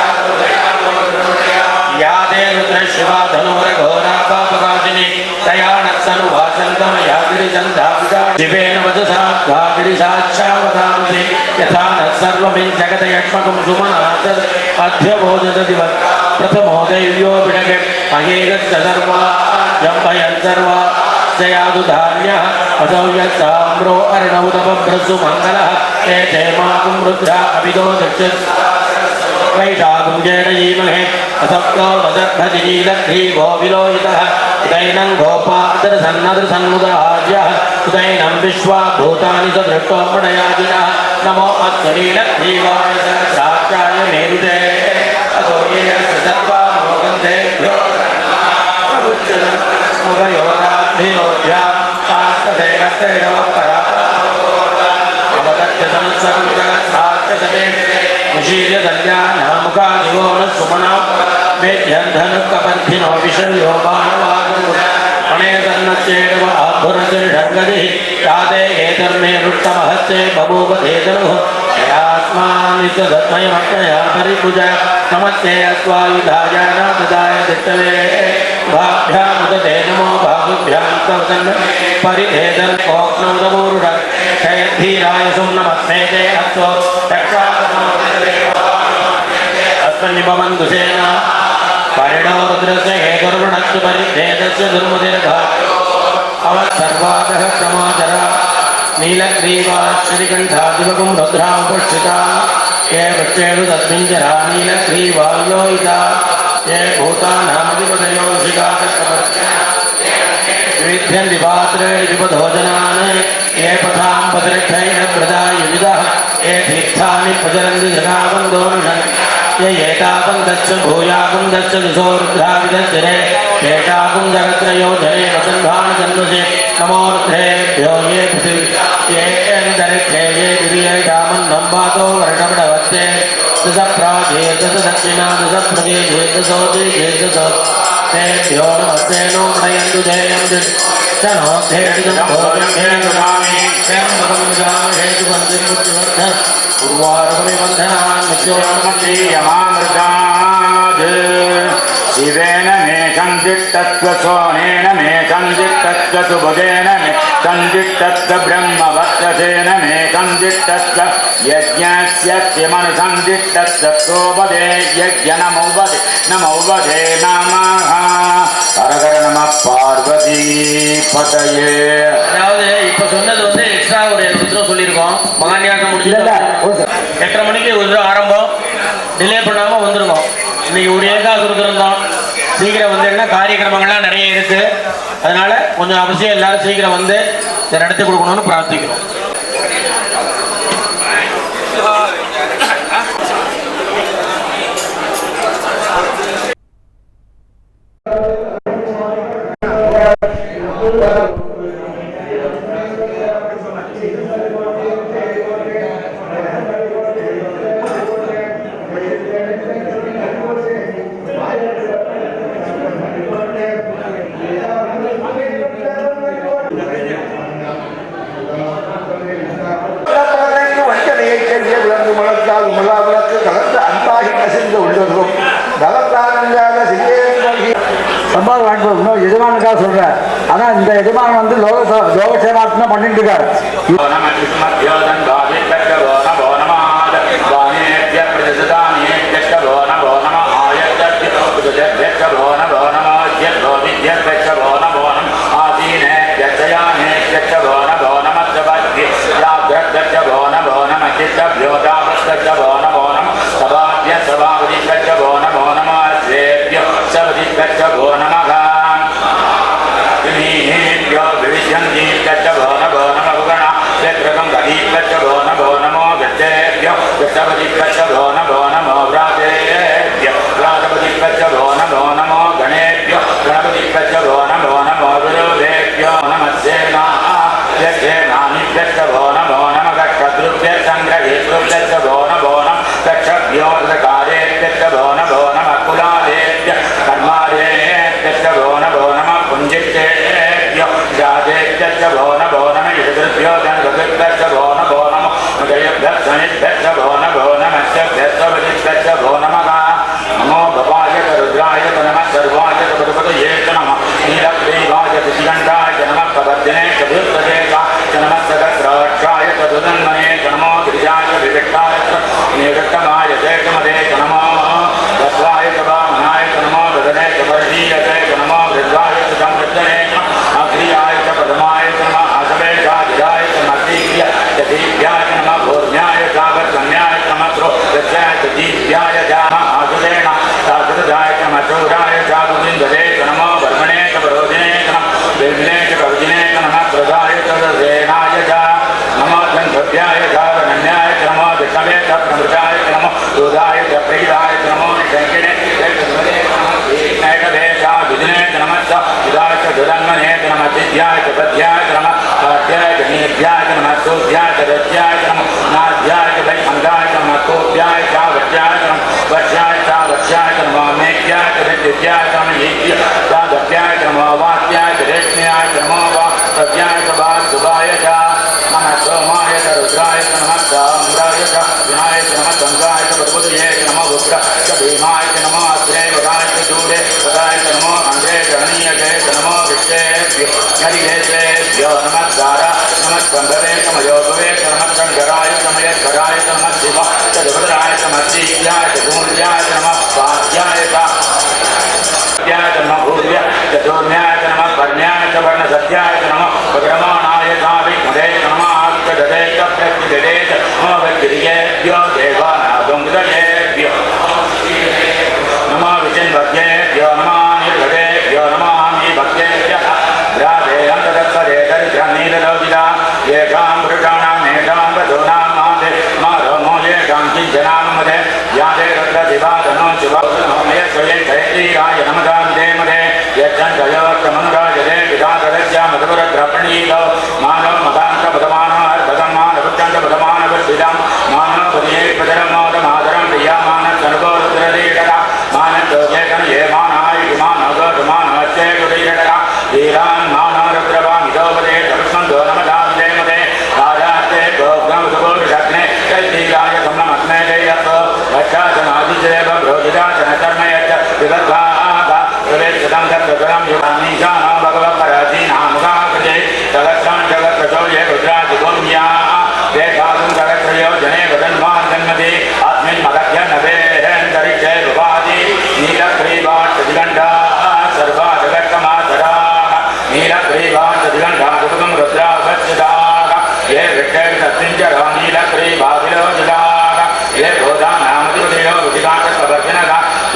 यादे रुद्र शिवा धनुर्घोरा पापकाशिनी तयानत्सनुवाचन्तम यागिरिचन्दाविदा शिवेन वचसा गागिरिसाक्षावधांसि यथा न सर्वमिं जगदयक्ष्मकं सुमनाथ अध्यबोधदति प्रथमो दैव्यो विडगे महेरश्च सर्वा जम्भयन् सर्वा जयादु धान्यः असौ यत्साम्रो अर्णवदभ्रसु मङ्गलः ते क्षेमाकुं रुद्रा अभिदो दक्षत् वैशाखं जयजीमहे असप्तो वदद्धतिजीलग्रीवो विलोहितः उदैनं गोपादरसन्नदरसन्मुदाज्यः उदैनं विश्वा भूतानि स दृष्टो मणयाजिनः नमो अत्वलीलग्रीवाय सहस्राक्षाय मेरुते असो ये सत्त्वा मोगन्धेभ्यो मुगयोराभ्योऽध्यां पास्तदेवस्तेरवपरा अवदत्य संसर्गं जगत्साक्षसते मुशीर्य कल्याणमुखादिवो न सुमना वेद्यन्धनुकपन्थिनो विशल्यो बाणवागो अणेतन्नच्चेव आभुरतिर्षङ्गदिः यादे एतन्मे रुक्तमहस्ते बभूव धेतनुः यास्मान्नित्यदत्मयमग्नया परिपूज नमस्ते अस्वायुधाय नाथदाय दिष्टवे भाभ्यामुदते नमो भागुभ्यां तवसन् परिधेदर्कोक्नौदमूरुढ धीराय सुम्नमस्मे ते अत्वो अस्मन्निभवन्तुसेना परिणो रुद्रस्य हेतुर्वृणस्य परिधेदस्य दुर्मुदिर्घा अवत्सर्वादः क्रमाचरा नीलग्रीवा श्रीकण्ठादिवकुं रुद्रामुपस्थिता ये वृक्षेषु तस्मिञ्जरा नीलग्रीवा योहिता ये भूतानामधिपतयो विध्यन्ति पात्रेणि विपदोजनान् ये पथां पतिरक्षैः प्रदायुविदः ये तीर्थानि प्रचरन्ति जगावन्दोनुषन् ये एताकुन्दश्च भूयाकुन्दश्च दिशो रुद्राविदश्चिरे एताकुन्दगत्रयो जने वसन्धान् जन्मसे नमो रुद्रेभ्यो ये पृथिवी ये अन्तरिक्षे ये दिव्ये दामन्नं वातो वर्णपडवत्ते दशप्राजे दशदक्षिणा दशप्रदेशे दशोदिशे दश तेभ्यो नमस्ते नो नयन्तु जयं तनो धेडिदं भोजनेन्द्रामि क्षमकं जामहेतुवन्दिमुच्चवर्ध उर्वारुपनिबन्धनान् नित्योन्मत्रीयमामृताद् शिवेन मे सञ्जित्तत्वसोनेन मे सञ्जित्तत्वसुभुजेन मे सञ्जित्तत्व ब्रह्मवत्तसेन मे सञ्जित्तत्व यज्ञस्यमनुसञ्जित्तत्वोपदे यज्ञनमौपदे नमौपदे नमः हरहर नमः பார்வதி பதயே. அதாவது இப்ப சொன்னது வந்து எக்ஸ்ட்ரா ஒரு ருத்ரம் சொல்லியிருக்கோம். மகான்யாசம் முடிஞ்சு 8:30 மணிக்கு ருத்ரம் ஆரம்பம். டிலே பண்ணாம வந்துருக்கோம். இன்னைக்கு ஒரு ஏகாத ருத்ரம் தான். சீக்கிரம் வந்தீங்கன்னா காரியக்கிரமங்கள்லாம் நிறைய இருக்கு. அதனால கொஞ்சம் அவசியம் எல்லாரும் சீக்கிரம் வந்து இதை நடத்தி கொடுக்கணும்னு பிரார்த்திக்கிறோம். எஜமானுக்காக சொல்றேன். ஆனா இந்த எஜமான் வந்து லோகசேவாத்மா பண்ணிட்டு இருக்காரு.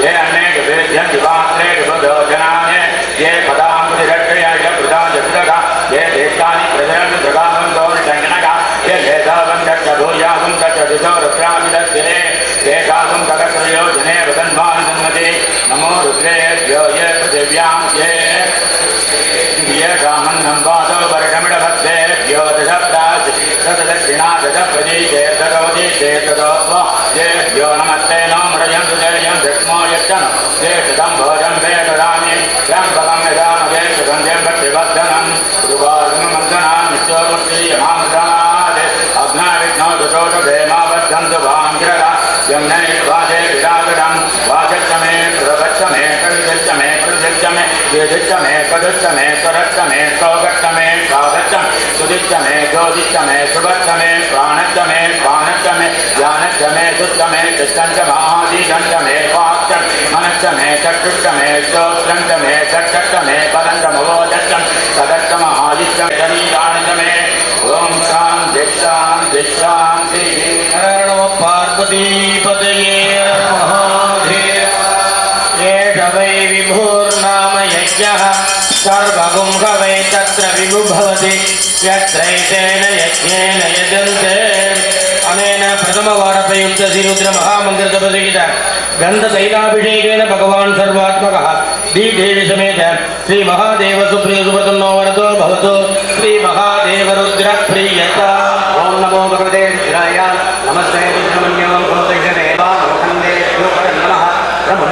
ये अन्य सुरक्षमे सौगक्षमे स्वागक्षमे सुदिक्षमे ज्योतिषमे सुभक्षमे प्राणक्षमे प्राणक्षमे ज्ञानक्षमे सुक्षमे कृष्णक्षमादिगंधमे वाक्यं मनक्षमे चक्षुक्षमे श्रोत्रक्षमे चक्षक्षमे पदंगमवोदक्षं सदक्षमादित्यं शरीराणक्षमे ओम शांति शांति शांति। हर नमः पार्वतीपतये महादेव। एष वै विभुर्नाम यज्ञः सर्वगुं वै तत्र विभु भवति यत्रैतेन यज्ञेन यजन्ते। अनेन प्रथमवारप्रयुक्त श्रीरुद्र महामन्त्रतपसहित गन्धतैलाभिषेकेन भगवान् सर्वात्मकः श्रीदेवी समेत श्री महादेव सुप्रिय सुपतन्नो वरदो भवतु। श्री महादेव रुद्र प्रीयता। ओम नमो भगवते रुद्राय नमस्ते रुद्रमन्यो भूतैषदेवा लोकन्दे नमः ब्रह्म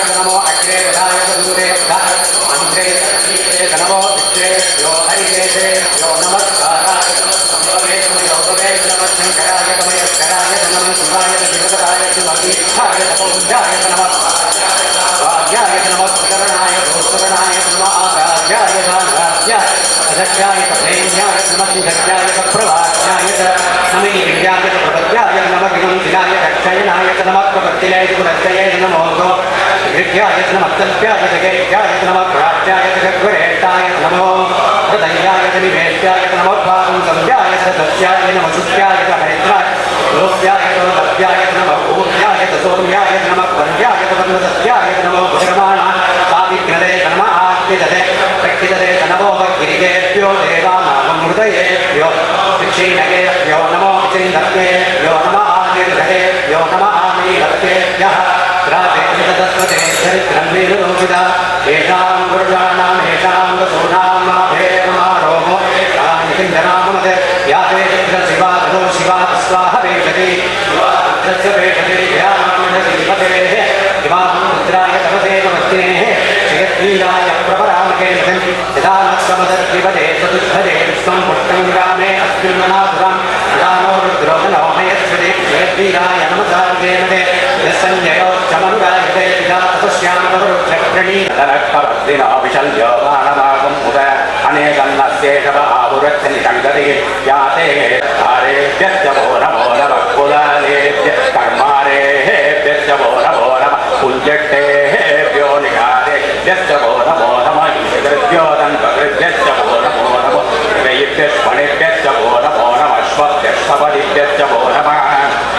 नमो अग्रे नमो यो हरिदेशे यो नमस्काराय संभवे योगवे नमः शंकराय नमः नमः शिवाय शिवदाय शिवाय नमोध्याय नमः वाग्याय नमः करणाय भूषणाय नमः आकाशाय भागाय अधत्याय तथेन्याय नमः सिद्धाय प्रभात्याय नमः विद्याय प्रपत्याय नमः विमुक्तिनाय रक्षयनाय नमः प्रपत्तिलाय गुणत्याय नमो विद्याय नमः तत्याय जगत्याय नमः प्राप्त्याय जगद्गुरेताय नमो हृदयाय निवेद्याय नमो पादं संध्याय सत्याय नमः सुत्याय हरिद्राय लोक्याय लभ्याय नमः पूज्याय सौम्याय नमः वन्द्याय वन्दसत्याय नमो भगवानाय सावित्रे नमः आत्मिदते प्रक्षिदते नमो गिरिजेभ्यो देवानां हृदयेभ्यो दक्षिणगेभ्यो नमो चिन्दभ्यो नमः निर्धरेभ्यो नमः नीलभ्येभ्यः राधे चरित्रं निरूपिता येषां गुरुजानां येषां वसूनां माभेमारोहो रामचन्द्रनामते याते शिवा धनो शिवा स्वाहा वेशति तस्य वेशति ध्यानमनसीपतेः शिवामुद्राय तपसे नमस्तेः जगद्वीराय प्रपरामके यदा नक्षमदर्शिवदे चतुष्भजे विश्वं पुष्टं ग्रामे अस्मिन् मनापुरं रामो रुद्रो मनोमयस्वदे जगद्वीराय नमसार्गेमदे यस्सञ्जयो चमनुगायते पिता तपस्यामवरुक्षप्रणीतरक्तवद्दिनो विशल्यो बाणमागम् उद अनेकन्नस्येषव आहुरक्षनि सङ्गति याते आरेभ्यश्च भो नमो नमः कुलालेभ्य कर्मारेभ्यश्च भो नमो नमः कुञ्जट्टेभ्यो निघा ऋषिभ्यश्च वो नमो नमः ईशकृत्योदन्तकृभ्यश्च वो नमो नमः ऋषयिभ्यश्वणिभ्यश्च वो नमो नमः अश्वभ्यश्वपदिभ्यश्च वो नमः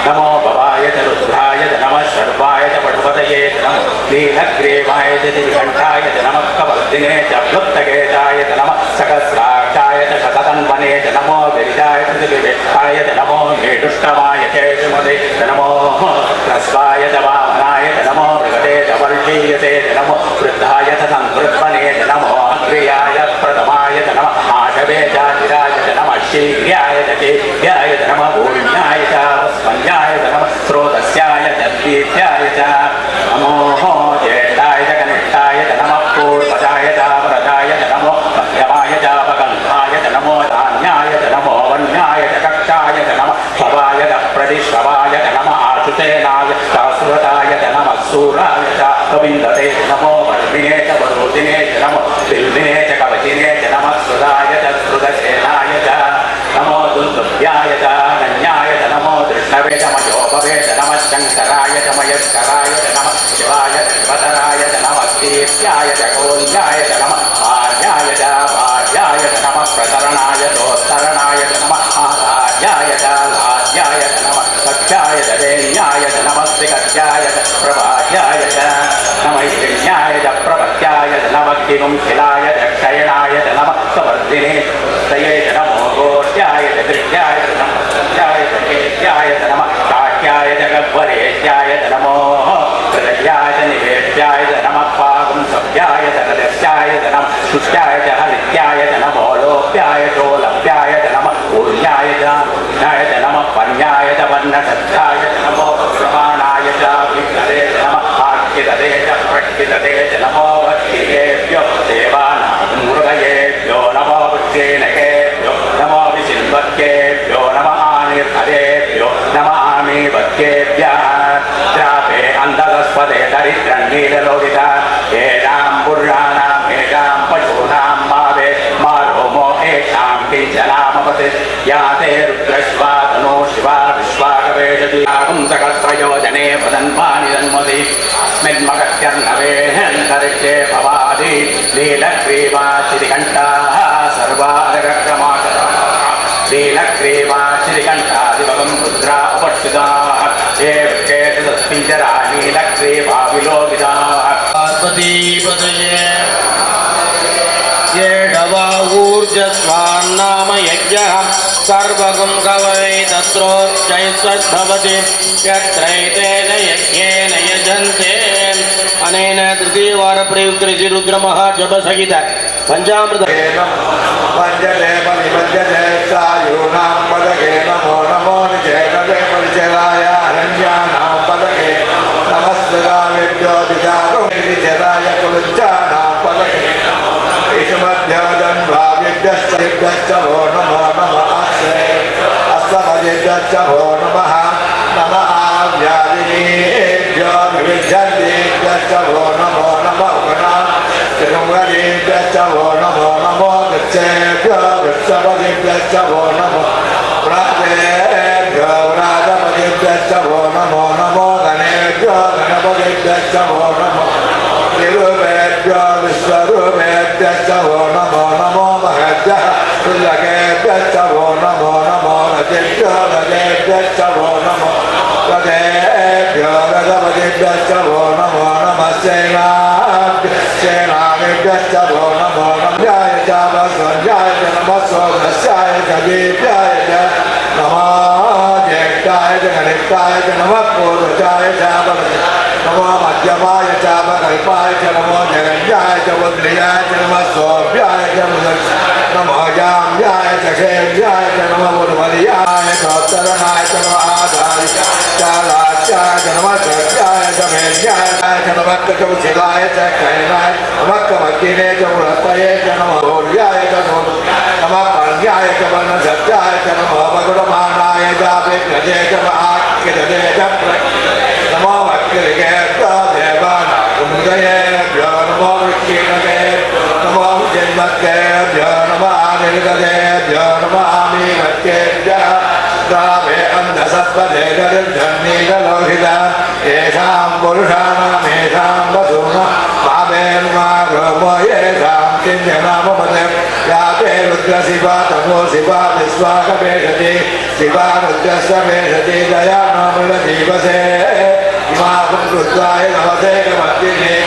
नमो भवाय च रुद्राय च नमः सर्वाय च पशुपतये च नमः लीलग्रीवाय च तिरिकण्ठाय च नमः कवर्दिने च प्लुप्तकेशाय च नमः सहस्राक्षाय च शततन्वने च नमो गिरिजाय च दिव्येशाय च नमो मेढुष्टमाय च सुमते च नमो ह्रस्वाय च वामनाय च नमो मृगते च वर्षीयते च नमो वृद्धाय च संवृत्मने च नमो अग्र्याय प्रथमाय च नमः आशवे चाचिराय च नमः शीघ्र्याय च चेभ्याय च नमः भूम्याय च वस्मन्याय च नमः स्रोतस्याय च दीप्याय च नमो ज्येष्ठाय च कनिष्ठाय च नमः पूर्वजाय च वरदाय च नमो मध्यमाय च अपगन्धाय च नमो धान्याय च नमो वन्याय च कक्षाय च नमः भवाय च प्रतिश्रवाय च नमः आशुतेनाय शाश्वताय च नमः सूराय च कविन्दते च नमो वर्मिणे च वरोधिने च नमो बिल्विने च कवचिने च नमः सुराय च श्रुतसेनाय च नमो दुर्गभ्याय च नन्याय च नमो दृष्णवे च मयोभवे च नमः शङ्कराय च मयस्कराय च नमः शिवाय च शिवतराय च नमः कीर्त्याय च कौल्याय च नमः आर्याय च भार्याय च नमः प्रतरणाय चोत्तरणाय च नमः आधार्याय च लाज्याय च नमः कक्षाय च देन्याय च नमः श्रीकत्याय च प्रभार्याय च नमः हिरण्याय च प्रपत्याय च नमः किरुंशिलाय च क्षयणाय च नमः कवर्धिने तये च नमो गोष्ठ्याय च कृत्याय च नमः सत्याय च केत्याय च नमः काट्याय च गह्वरेत्याय च नमो हृदयाय च निवेद्याय च नमः पागुंसव्याय च हृदस्याय च नमः शुष्याय च हरित्याय च नमो लोप्याय चोलप्याय च नमः पूर्याय च नमः पन्याय च वर्णसत्याय च नमो प्रमाणाय च विघ्नदे च नमः आख्यदे च प्रक्षिदे च नमो भक्तिभ्यो देवानां मृगयेभ्यो नमो वृक्षेणकेभ्यो नमो विशिल्वक्येभ्यो नमः आनिर्हरेभ्यो नमः आमीवक्येभ्यः द्रापे अन्धकस्पदे दरिद्रन्नीललोकिता येषां पुरुषाणां येषां पशूनां मावे मारोमो येषां किञ्चनामपति याते रुद्रश्वातनो शिवा विश्वाकवेशति पुंसकत्रयोजने वदन्वानि जन्मति अस्मिन्मगत्यर्णवेहन्तरिक्षे भवादि लीलग्रीवा श्रीकण्ठाः सर्वादक्रमाकरः लीलग्रीवा श्रीकण्ठादिभवं रुद्रा उपस्थिताः ये वृक्षेतुपिञ्जरा लीलग्रीवा विलोकिताः पार्वतीपतये येडवा ऊर्जस्वान्नाम यज्ञः सर्वगुं कवये तत्रोच्चैस्तद्भवति यत्रैतेन यज्ञेन यजन्ते अनेन तृतीयवारप्रयुक्त ऋषिरुद्रमहाजपसहित पञ्चामृत सायूनां पदके नमो नमो निचेतवे परिचराय अरण्यानां पदके नमस्कृतावेभ्यो दिशागोनिचराय कुलुच्चानां पदके ईशमध्यजन्भाव्यभ्यश्च वो नमो नमः अस्तमदिभ्यश्च वो नमः नमः आव्यादिनेभ्यो विविध्यन्तेभ्यश्च वो नमो नमः तिरुमगदेभ्यश्च वो नमो नमो गच्छेभ्यो गच्छपदेभ्यश्च वो नमो व्रातेभ्यो व्रातपदेभ्यश्च वो नमो नमो गणेभ्यो गणपदेभ्यश्च वो नमो विरूपेभ्यो विश्वरूपेभ्यश्च वो नमो नमो महद्भ्यः सुलकेभ्यश्च वो नमो नमो रजेभ्यो रजेभ्यश्च वो नमो रजेभ्यो रजपदेभ्यश्च वो नमो नमः सेनाभ्यश्च वो नमो नमः च वस्वन्याय च नमः स्वधस्याय च दीप्याय च नमः ज्येष्ठाय च कनिष्ठाय च नमः पूर्वजाय च नमो मध्यमाय च कल्पाय च नमो जगन्याय च बुद्ध्याय च नमः सोभ्याय च नमो जाम्याय च क्षेम्याय च नमः उर्वल्याय च उत्तरणाय च नमः आधाय च लास्याय च नमः सत्याय च मेन्याय च नमः कचौशिलाय च कैनाय नमः कमकिने च उलपये च नमः भोर्याय च नमः पर्याय च वर्णसत्याय च नमः भगुडमानाय च विघ्नदे च आख्यदे च नमो भक्तिर्गेभ्यो देवानां हृदयेभ्यो नमो वृक्षेणकेभ्यो नमो जन्मकेभ्यो नमः आनिर्गदेभ्यो नमः आमीवत्केभ्यः द्रावे अन्धसत् वनस्पते दलिर्धन्नीललोहिता येषां पुरुषाणामेषां वसूनो पापेर्मा रोमो येषां किञ्जनामपदे याते रुद्रशिवा तमो शिवा विश्वाकपेषति शिवा रुद्रस्य पेषति दया नामृतदीपसे इमां रुद्राय नमसे नमस्ते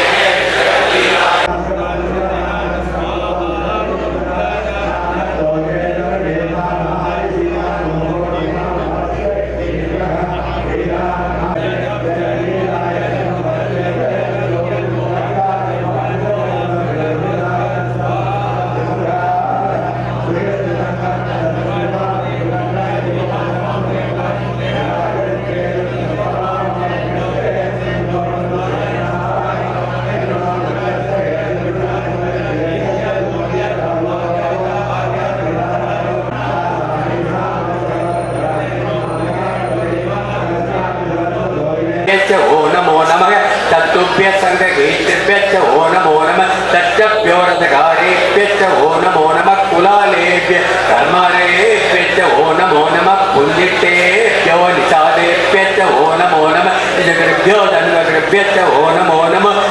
ओ नमो नमः तत्तुभ्य संगीतेभ्य ओ नमो नमः तच्चभ्योरधकारेभ्य ओ नमो नमः कुलालेभ्य कर्मरेभ्य ओ नमो नमः पुण्यितेभ्यो निषादेभ्य ओ नमो नमः जगृभ्यो धन्वगृभ्य ओ नमो नमः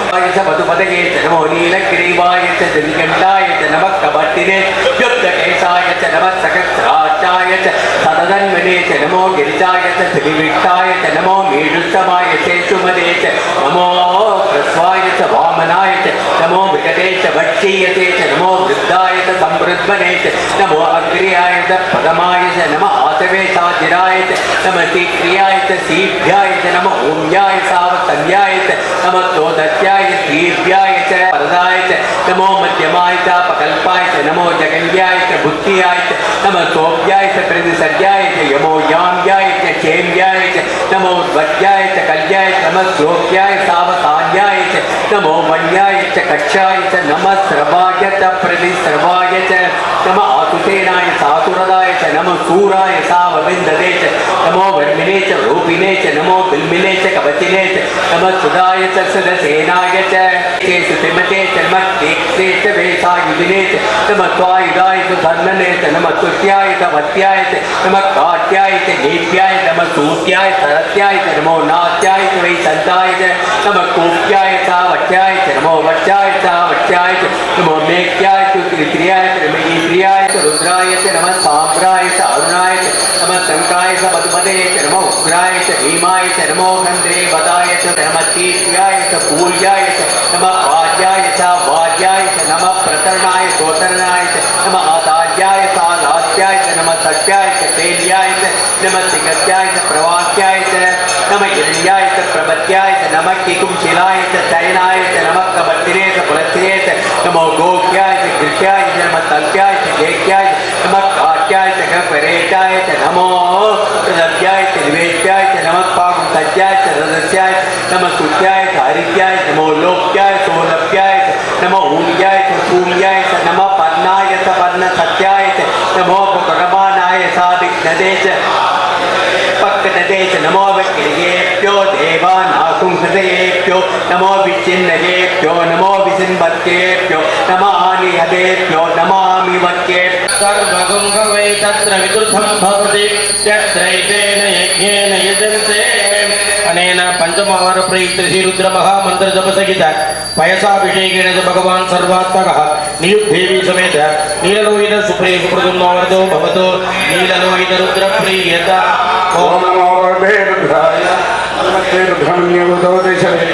मधुपदये च नमो नीलग्रीवाय च जनिकण्ठाय च नमः कबट्टिने युद्धकेशाय च नमः सकस्राचाय च सदधन्वने च नमो गिरिजाय च त्रिविष्टाय च नमो मीडुत्तमाय चेतुमदे च नमो ह्रस्वाय च वामनाय च नमो विकटे च वक्षीयते च नमो वृद्धाय च संवृद्मने च नमो अग्र्याय च पदमाय च नमः आतवेशाजिराय च नमः तीक्रियाय च सीभ्याय च नमः ऊम्याय सावकन्याय च नमः चोदत्याय दीर्घ्याय च वरदाय च नमो मध्यमाय च पकल्पाय च नमो जगन्याय च बुद्धियाय च नमः सोभ्याय च प्रतिसर्याय च यमो याम्याय च क्षेम्याय च नमो वज्याय च कल्याय च नमः श्लोक्याय सावकान्याय च नमो मण्याय च कक्षाय च नमः स्रवाय च प्रतिस्रवाय च नमः आतुसेनाय सातुरदाय च नमः सूराय सावविन्दते च नमो वर्मिने च रूपिणे च नमो बिल्मिने च कवचिने च नमः सुदाय च सदसेनाय च सुतिमते च नमः तेक्ते च वेशायुधिने च नमः त्वायुधाय च धर्मने च नमः तुत्याय च वत्याय च नमः काट्याय च नेप्याय नमः सूत्याय सरत्याय च नमो नात्याय च वैसन्ताय च नमः कूप्याय च वट्याय च नमो वट्याय च वट्याय च नमो मेक्याय च त्रित्रियाय च नमः ईत्रियाय च रुद्राय च नमः साम्राय च अरुणाय च नमः शङ्काय च मधुपदे च नमो उग्राय च भीमाय च नमो गन्धे वदाय च नमः तीर्याय च पूर्याय च नमः वाद्याय च वाद्याय च नमः प्रतरणाय सोतरणाय च नमः आदार्याय च लास्याय च नमः सत्याय च तेल्याय च नमः सिगत्याय च प्रवाक्याय च नमः हिरण्याय च प्रबत्याय च नमः किकुंशिलाय च चयनाय च नमः कबत्तिने च पुलत्तिने च नमो गोक्याय च कृत्याय च नमः तल्प्याय च जेक्याय च नमः काट्याय च गपरेटाय च नमो प्रदत्याय च निवेद्याय च नमः पाकुंतज्याय च रदस्याय च नमः सुत्याय च हरित्याय च नमो लोक्याय सोलभ्याय च नमो ऊल्याय च शूल्याय च नमः पर्णाय च पर्णसत्याय च नमो प्रकटमानाय सादिग्नदे च पक्कनदे च नमो वक्रियेभ्यो देवानाकुं हृदयेभ्यो नमो विचिन्नयेभ्यो नमो विचिन्वत्येभ्यो नमानिहदेभ्यो नमामि वक्येभ्यो सर्वगं भवे तत्र विदुर्धं भवति यत्रैतेन यज्ञेन यजन्ते अनेन पंचमवार प्रयुक्त श्री रुद्र महामंत्र जप सहित पयसाभिषेकेण भगवान सर्वात्मकः नियुद्धेवी समेत नीललोहित सुप्रिय सुप्रदुम्नवर्धो भवतो नीललोहित रुद्र प्रीयता ओम नमो भगवते रुद्राय नमस्ते रुद्रमन्यवतो दिशवे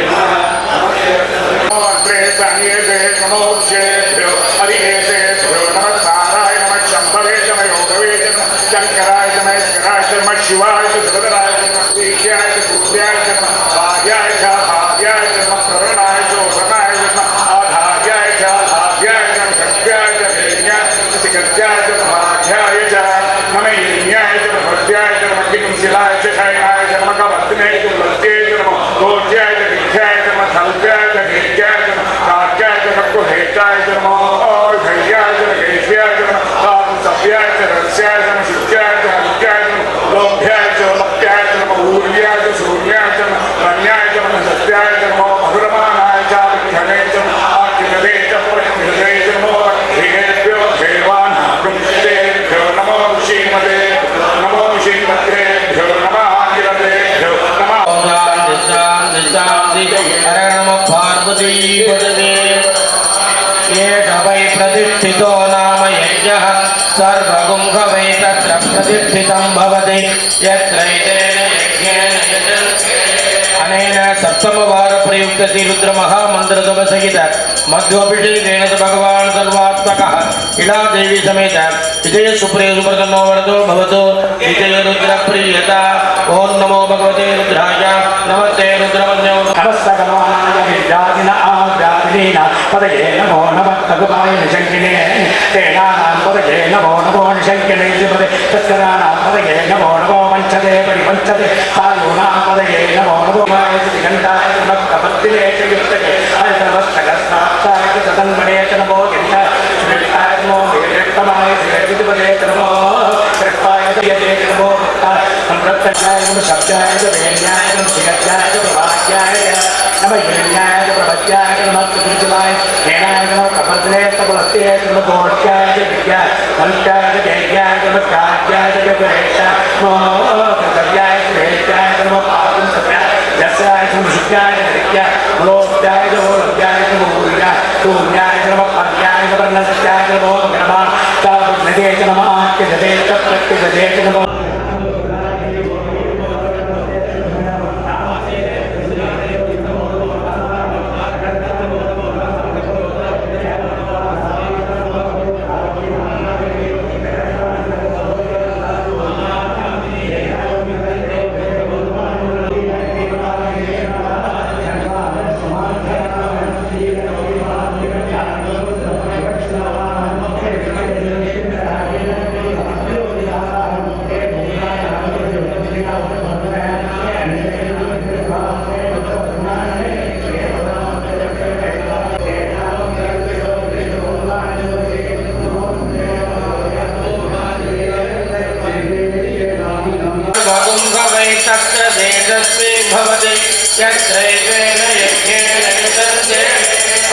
नमस्ते संयते नमोक्षेभ्यो हरिकेशेभ्यो नमः नाराय नमः शम्भवे नमः योगवे नमः शंकराय नमः स्कराय नमः शिवाय जगदराय नमः दीक्षाय पूज्याय नमः भाग्याय भाग्याय नमः करुणाय शोभनाय नमः आधार्याय आधार्याय नमः शक्त्याय देव्याय सिकत्याय भाग्याय नमः यज्ञाय भक्त्याय नमः किंशिलाय शयनाय नमः कवत्तिने लत्ये नमः गोज्याय विद्याय नमः संज्ञाय विद्याय नमः काट्याय नमः कुहेताय यत्रैतेन यज्ञेन अनेन सप्तमवार प्रयुक्त श्री रुद्र महामंत्र जप सहित मध्योभिषेकेन भगवान सर्वात्मकः इला देवी समेत विजय सुप्रिय सुप्रसन्नो वरदो भवतु विजय रुद्र प्रियता ओम नमो भगवते रुद्राय नमस्ते रुद्रमन्यो नमस्तगमानाय विद्यादिन आव्यादिनीन पदये नमो नमः भगवाय निशङ्किने तेनानां पदये नमो नमो निशङ्किने पदे तस्कराणां पदये नमो नमो वञ्चते परिवञ्चते सायूनां पदये नमो नमो घण्टाय नमः च युक्तये अयतमस्तकस्नात्ताय च तन्मणे च नमो गिरिशाय श्रीकाय नमो वीरक्तमाय श्रीविद्पदे च नमो कृष्णाय दियते च नमो भक्ताय संप्रत्याय नमः शब्दाय च वेण्याय नमः शिखत्याय च प्रभाज्याय नमः येण्याय च प्रभज्याय नमः त्रिजुलाय हेनाय नमः कपदने तपलस्ते च नमः गोष्ठ्याय च विद्याय मन्त्राय च जयज्ञाय च नमः काज्याय च जगरेशाय नमः कर्तव्याय च वेद्याय च नमः पापं सत्याय यस्याय च नमः शुद्ध्याय च नित्याय मनोज्ञाय च भोज्याय च भूयाय शून्याय च नमः पर्याय च वर्णसत्याय च नमो नमः तावद्नदे च नमः आख्यजते च प्रत्यजते च नमः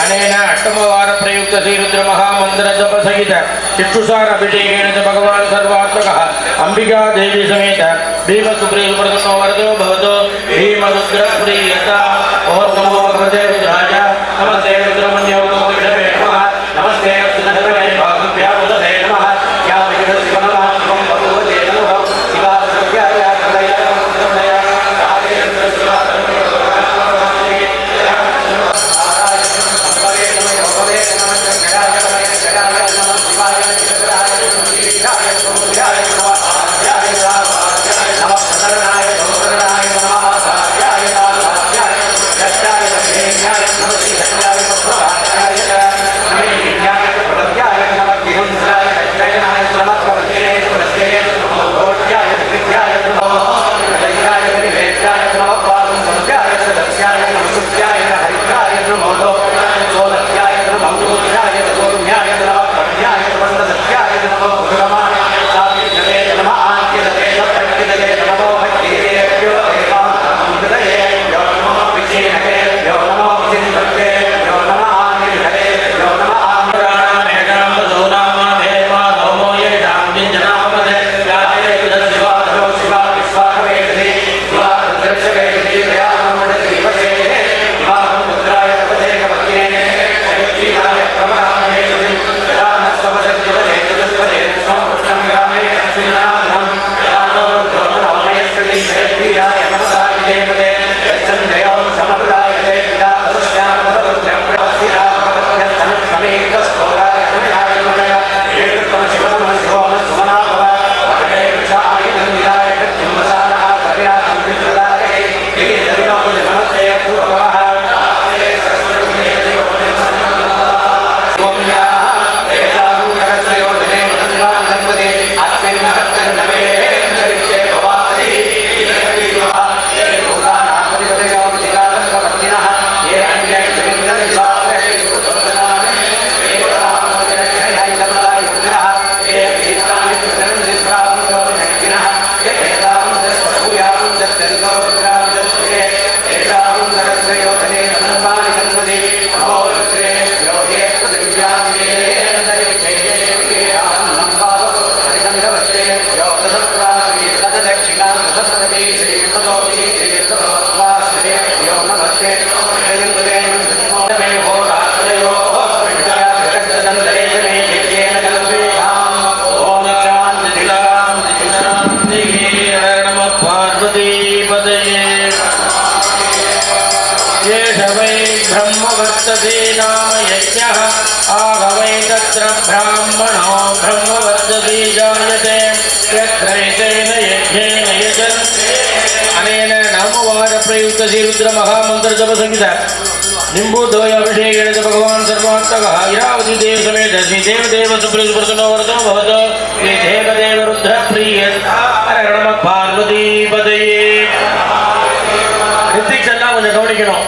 अनेन अष्टमवार प्रयुक्त श्री रुद्र महामंत्र जप सहित चक्षुषार अभिषेकेन च भगवान सर्वात्मकः अंबिका देवी समेत भीम सुप्रिय सुप्रसन्नो वरदो भवतो भीम रुद्र प्रियता ओम नमो भगवते रुद्राय नमस्ते रुद्रमन्यो विष्णवे नमः नमस्ते सुन्दरवे भागभ्यां उदते नमः या विष्णुस्वनमात्मं भगवते नमः शिवाय नमः यज्ञः आगवै तत्र ब्राह्मणो ब्रह्मवर्चसी जायते यत्रैतेन यज्ञेन यजन् अनेन नामवारप्रयुक्त श्रीरुद्रमहामन्त्रजपसंहिता निम्बूद्वयाभिषेकेण च भगवान् सर्वात्मकः इरावती देव समेत श्रीदेवदेव सुप्रसन्नो वरदो भवतो श्रीदेवदेव रुद्रप्रिय हर नमः पार्वतीपतये ரித்திக் எல்லாம் கொஞ்சம் கவனிக்கணும்.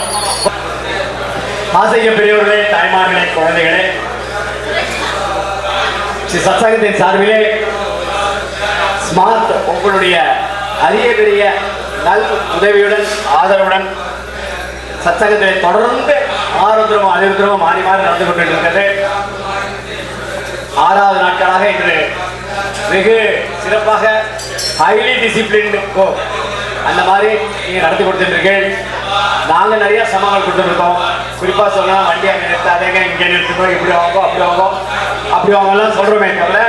ஆசிரிய பெரியவர்களே, தாய்மார்களே, குழந்தைகளே, ஸ்ரீ சத்சங்கத்தின் சார்பிலே ஸ்மார்ட் உங்களுடைய அரிய பெரிய நல் உதவியுடன் ஆதரவுடன் சத்சங்கத்திலே தொடர்ந்து ஆருத்ரமும் அனிருத்ரமும் மாறி மாறி நடந்து கொண்டிருக்கிறது. 6வது நாட்களாக இன்று வெகு சிறப்பாக ஹைலி டிசிப்ளின்டு அந்த மாதிரி நீங்கள் நடத்தி கொடுத்துருக்கீர்கள். நாங்கள் நிறைய சமங்கள் கொடுத்துருக்கோம். குறிப்பாக சொன்னால் வண்டி அங்கே நிறுத்தாதேங்க, இங்கே நிறுத்துக்கோ, இப்படி வாங்கோ அப்படி வாங்கோ அப்படி வாங்கலாம் சொல்கிறோமே தவிர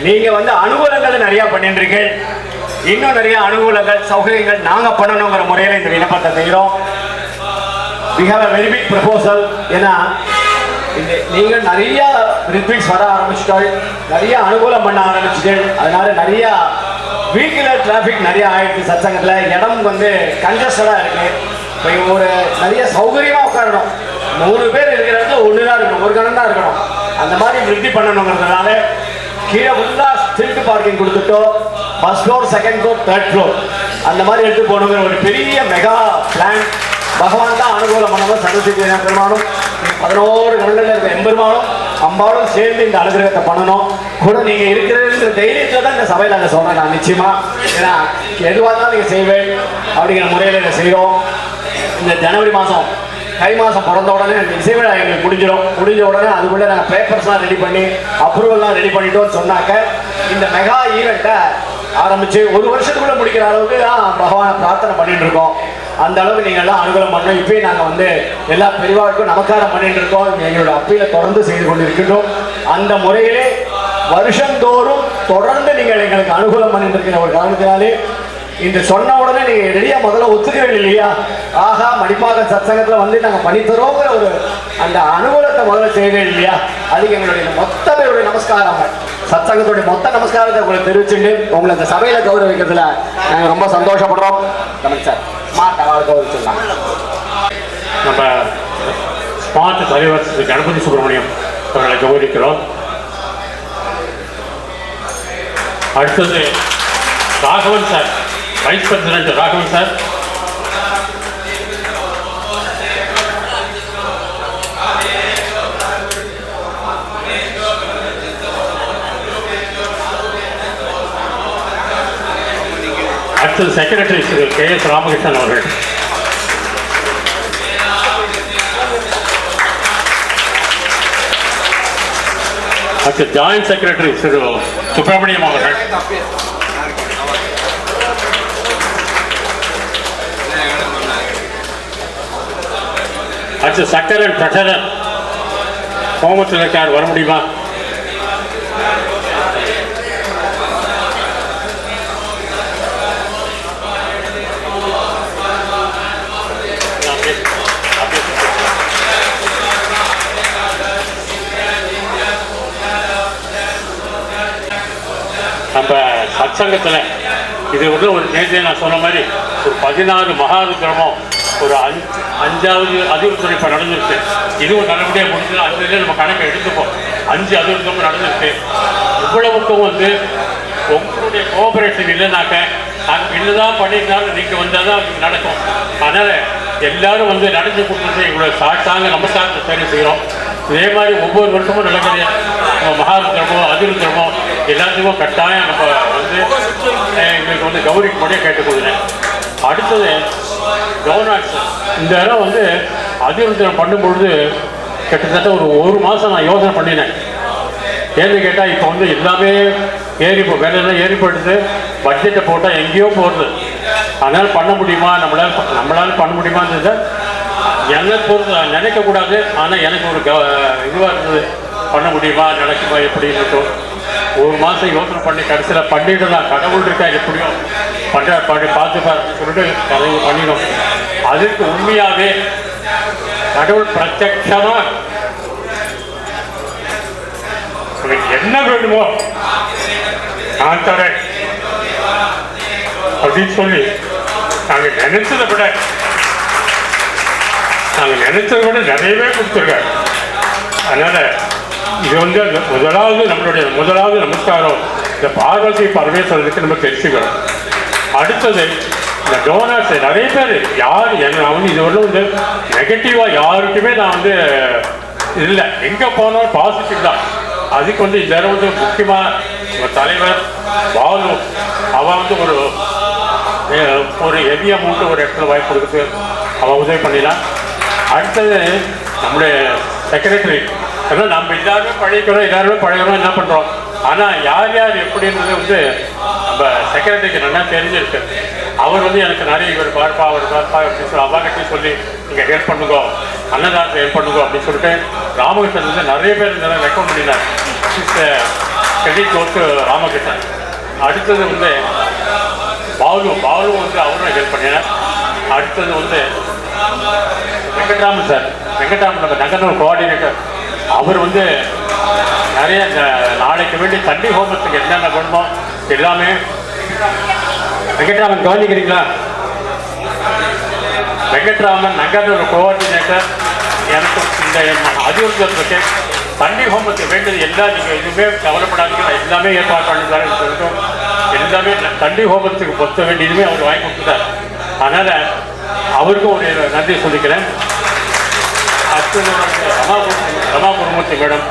நீங்கள் வந்து அனுகூலங்கள் நிறையா பண்ணிட்டுருக்கீர்கள். இன்னும் நிறைய அனுகூலங்கள் சௌகரியங்கள் நாங்கள் பண்ணணுங்கிற முறையில் இந்த விண்ணப்பத்தை செய்கிறோம். we have a very big proposal. ஏன்னா நீங்கள் நிறைய ரித்விக்ஸ் வர ஆரம்பிச்சிட்டால், நிறைய அனுகூலம் பண்ண ஆரம்பிச்சிட்டேன். அதனால நிறைய வீக்கில் டிராஃபிக் நிறைய ஆயிடுச்சு. சத்சங்கத்தில் இடம் வந்து கன்ஜஸ்டடாக இருக்கு. இப்போ ஒரு நிறைய சௌகரியமாக உட்காரணும். 3 பேர் இருக்கிறது ஒன்று தான் இருக்கணும், ஒரு கணம் தான் இருக்கணும். அந்த மாதிரி விருத்தி பண்ணணுங்கிறதுனால கீழே ஃபுல்லாக ஸ்ட்ரீட் பார்க்கிங் கொடுத்துட்டோ, first floor, second floor, third floor அந்த மாதிரி எடுத்து போகணுங்கிற ஒரு பெரிய மெகா பிளான். பகவான் தான் அனுகூலம் பண்ணணும். சரஸ்வதி பெருமானும் 11 கணங்களில் இருக்கிற எம்பெருமானும் அம்பாலும் சேர்ந்து இந்த அனுகிரகத்தை பண்ணணும். கூட நீங்கள் இருக்கிற தைரியத்தில் தான் இந்த சபையில் அதை சொல்கிறேன் நான் நிச்சயமாக. ஏன்னா எதுவாக தான் நீங்கள் செய்வேன் அப்படிங்கிற முறையில் இதை செய்கிறோம். இந்த ஜனவரி மாதம் தை மாதம் பிறந்த உடனே இசைவிழா எங்களுக்கு முடிஞ்ச உடனே அதுக்குள்ளே நாங்கள் பேப்பர்ஸ்லாம் ரெடி பண்ணி அப்ரூவல்லாம் ரெடி பண்ணிட்டோம்னு சொன்னாக்க இந்த மெகா ஈவெண்ட்டை ஆரம்பித்து 1 வருஷத்துக்குள்ளே முடிக்கிற அளவுக்கு தான் பகவானை பிரார்த்தனை பண்ணிட்டு இருக்கோம். அந்த அளவுக்கு நீங்கள் எல்லாம் அனுகூலம் பண்ணோம். இப்போயும் நாங்கள் வந்து எல்லா பெரியவாளுக்கும் நமஸ்காரம் பண்ணிட்டு இருக்கோம். எங்களோட அப்பீலை தொடர்ந்து செய்து கொண்டிருக்கின்றோம். அந்த முறையிலே வருஷந்தோறும் தொடர்ந்து நீங்கள் எங்களுக்கு அனுகூலம் பண்ணிட்டு இருக்கிற ஒரு காரணத்தினாலே இந்த சொன்ன உடனே நீங்கள் ரெடியாக முதல்ல ஒத்துக்கிறீங்க இல்லையா? ஆகா, மடிப்பாக சத்சங்கத்தில் வந்து நாங்கள் பண்ணித்தரோங்கிற ஒரு அந்த அனுகூலத்தை முதல்ல செய்கிறேன் இல்லையா? அதுக்கு எங்களுடைய மொத்த பேருடைய நமஸ்காரங்கள், சத்சங்கத்துடைய மொத்த நமஸ்காரத்தை உங்களை தெரிவிச்சுட்டு உங்களை இந்த சபையில் கௌரவிக்கிறதுல நாங்கள் ரொம்ப சந்தோஷப்படுறோம். தமிழ் சார் ஸ்மார்ட் அவார்டு கௌரவிச்சிடலாம். நம்ம ஸ்மார்ட் தலைவர் ஸ்ரீ கணபதி சுப்பிரமணியம் அவர்களை கௌரவிக்கிறோம். அடுத்தது Raghavan sir, vice president Raghavan sir. அடுத்தது செக்ரட்டரி திரு KS ராமகிருஷ்ணன் அவர்கள். அடுத்து ஜாயின்ட் செக்ரட்டரி திரு சுப்பிரமணியம் அவர்கள். அடுத்து சக்கரன் ட்ரெஷரர் கோமத்திலக்கார் வர முடியுமா? நம்ம சத்சங்கத்தில் இது உள்ள ஒரு நேரத்தை நான் சொன்ன மாதிரி ஒரு 16 மகாருத்ரமும் ஒரு 5வது அதிர்வுத்துறை இப்போ நடந்துருக்கு. இதுவும் நல்லபடியாக முடிஞ்சு 5 நம்ம கணக்கை எடுத்துப்போம். 5 அதிர்வுத்தமும் நடந்துருக்கு. இவ்வளவுக்கும் வந்து உங்களுடைய கோஆபரேஷன் இல்லைனாக்க நாங்கள் என்னதான் பண்ணியிருந்தாலும் நீங்கள் வந்தால் தான் நடக்கும். அதனால் எல்லாரும் வந்து நடந்து கொடுத்துட்டு எங்களோட சாட்டாங்க நமஸ்காரத்தை சரி செய்கிறோம். இதே மாதிரி ஒவ்வொரு வருஷமும் நடக்கிற மகாருத்ரமோ அதிருத்ரமோ எல்லாத்துக்கும் கட்டாயம் நம்ம வந்து எங்களுக்கு வந்து கௌரிக்கு மட்டும் கேட்டுக்கொள்கிறேன். அடுத்தது கவர்னான்ஸ். இந்த இடம் வந்து அதிருத்ரம் பண்ணும்பொழுது கிட்டத்தட்ட ஒரு மாதம் நான் யோசனை பண்ணினேன். ஏன்னு கேட்டால் இப்போ வந்து எல்லாமே வேலையெல்லாம் ஏறி போயிடுது. பட்ஜெட்டை போட்டால் எங்கேயோ போடுது. அதனால் பண்ண முடியுமா, நம்மளால் பண்ண முடியுமான்னு என்னை பொறுத்து நினைக்கக்கூடாது. ஆனால் எனக்கு ஒரு இதுவாக இருந்தது, பண்ண முடியுமா நடக்குமா எப்படின்னு ஒரு மாதம் யோசனை பண்ணி கடைசியில் பண்ணிட்டு தான் கடவுள் இருக்கா எப்படியும் பண்ணி பார்த்துப்பாருன்னு சொல்லிட்டு கதையை பண்ணிடும். அதுக்கு உண்மையாகவே கடவுள் பிரத்யட்சமாக உங்களுக்கு என்ன வேணுமோ நான் தரேன் அப்படின்னு சொல்லி நாங்கள் நினைச்சதை விட நிறையவே கொடுத்துருக்காரு. அதனால இது வந்து நம்மளுடைய முதலாவது நமஸ்காரம் இந்த பார்வதி பரமேஸ்வரனுக்கு நம்ம தெரிஞ்சுக்கணும். அடுத்தது இந்த டோனர்ஸ் நிறைய பேர் யார் நான் வந்து இதுவரை வந்து நெகட்டிவாக யாருக்குமே நான் வந்து இல்லை, எங்கே போனாலும் பாசிட்டிவ் தான். அதுக்கு வந்து இந்த தடவை வந்து முக்கியமாக நம்ம தலைவர் பாலு அவன் வந்து ஒரு ஹெவி அமௌண்ட்டு ஒரு இடத்துல வாய்ப்பு கொடுத்து அவன் உதவி பண்ணிடலாம். அடுத்தது நம்முடைய செக்ரட்டரி அதனால் நம்ம எல்லாருமே பழகிறோம் என்ன பண்ணுறோம். ஆனால் யார் எப்படின்றது வந்து நம்ம செக்ரட்டரிக்கு நல்லா தெரிஞ்சிருக்கு. அவர் வந்து எனக்கு நிறைய இவர் பார்ப்பா அப்படின்னு சொல்லி அவாகிட்டையும் சொல்லி நீங்கள் ஹெல்ப் பண்ணுங்க, அன்னதானத்தை ஹெல்ப் பண்ணுங்க அப்படின்னு சொல்லிட்டு ராமகிருஷ்ணன் வந்து நிறைய பேர் நிறைய ரெக்கமெண்ட் பண்ணினார். Credit court Ramakrishnan. அடுத்தது வந்து பாலு வந்து அவரும் ஹெல்ப் பண்ணினார். அடுத்தது வந்து வெங்கட்ராமன் சார், நம்ம நகர்னூர் கோஆர்டினேட்டர், அவர் வந்து நிறைய நாளைக்கு வேண்டி தண்ணி ஹோமத்துக்கு என்னென்ன வேணுமோ எல்லாமே. வெங்கட்ராமன் கவனிக்கிறீங்களா? வெங்கட்ராமன் நகர்னூர் கோஆர்டினேட்டர். எனக்கு இந்த அதிகாரத்துக்கு தண்ணி ஹோமத்துக்கு வேண்டியது எல்லாம் நீங்கள் எதுவுமே கவலைப்படாதீங்க, நான் எல்லாமே ஏற்பாடு பண்ணித்தாரேன்னு சொல்லிட்டு எல்லாமே தண்ணி ஹோமத்துக்கு பொறுத்த வேண்டியதுமே அவர் வாங்கி கொடுத்துட்டார். அதனால் அவருக்கும் ஒரு நன்றி சொல்லிக்கிறேன். அடுத்தது ரமா குருமூர்த்தி மேடம்,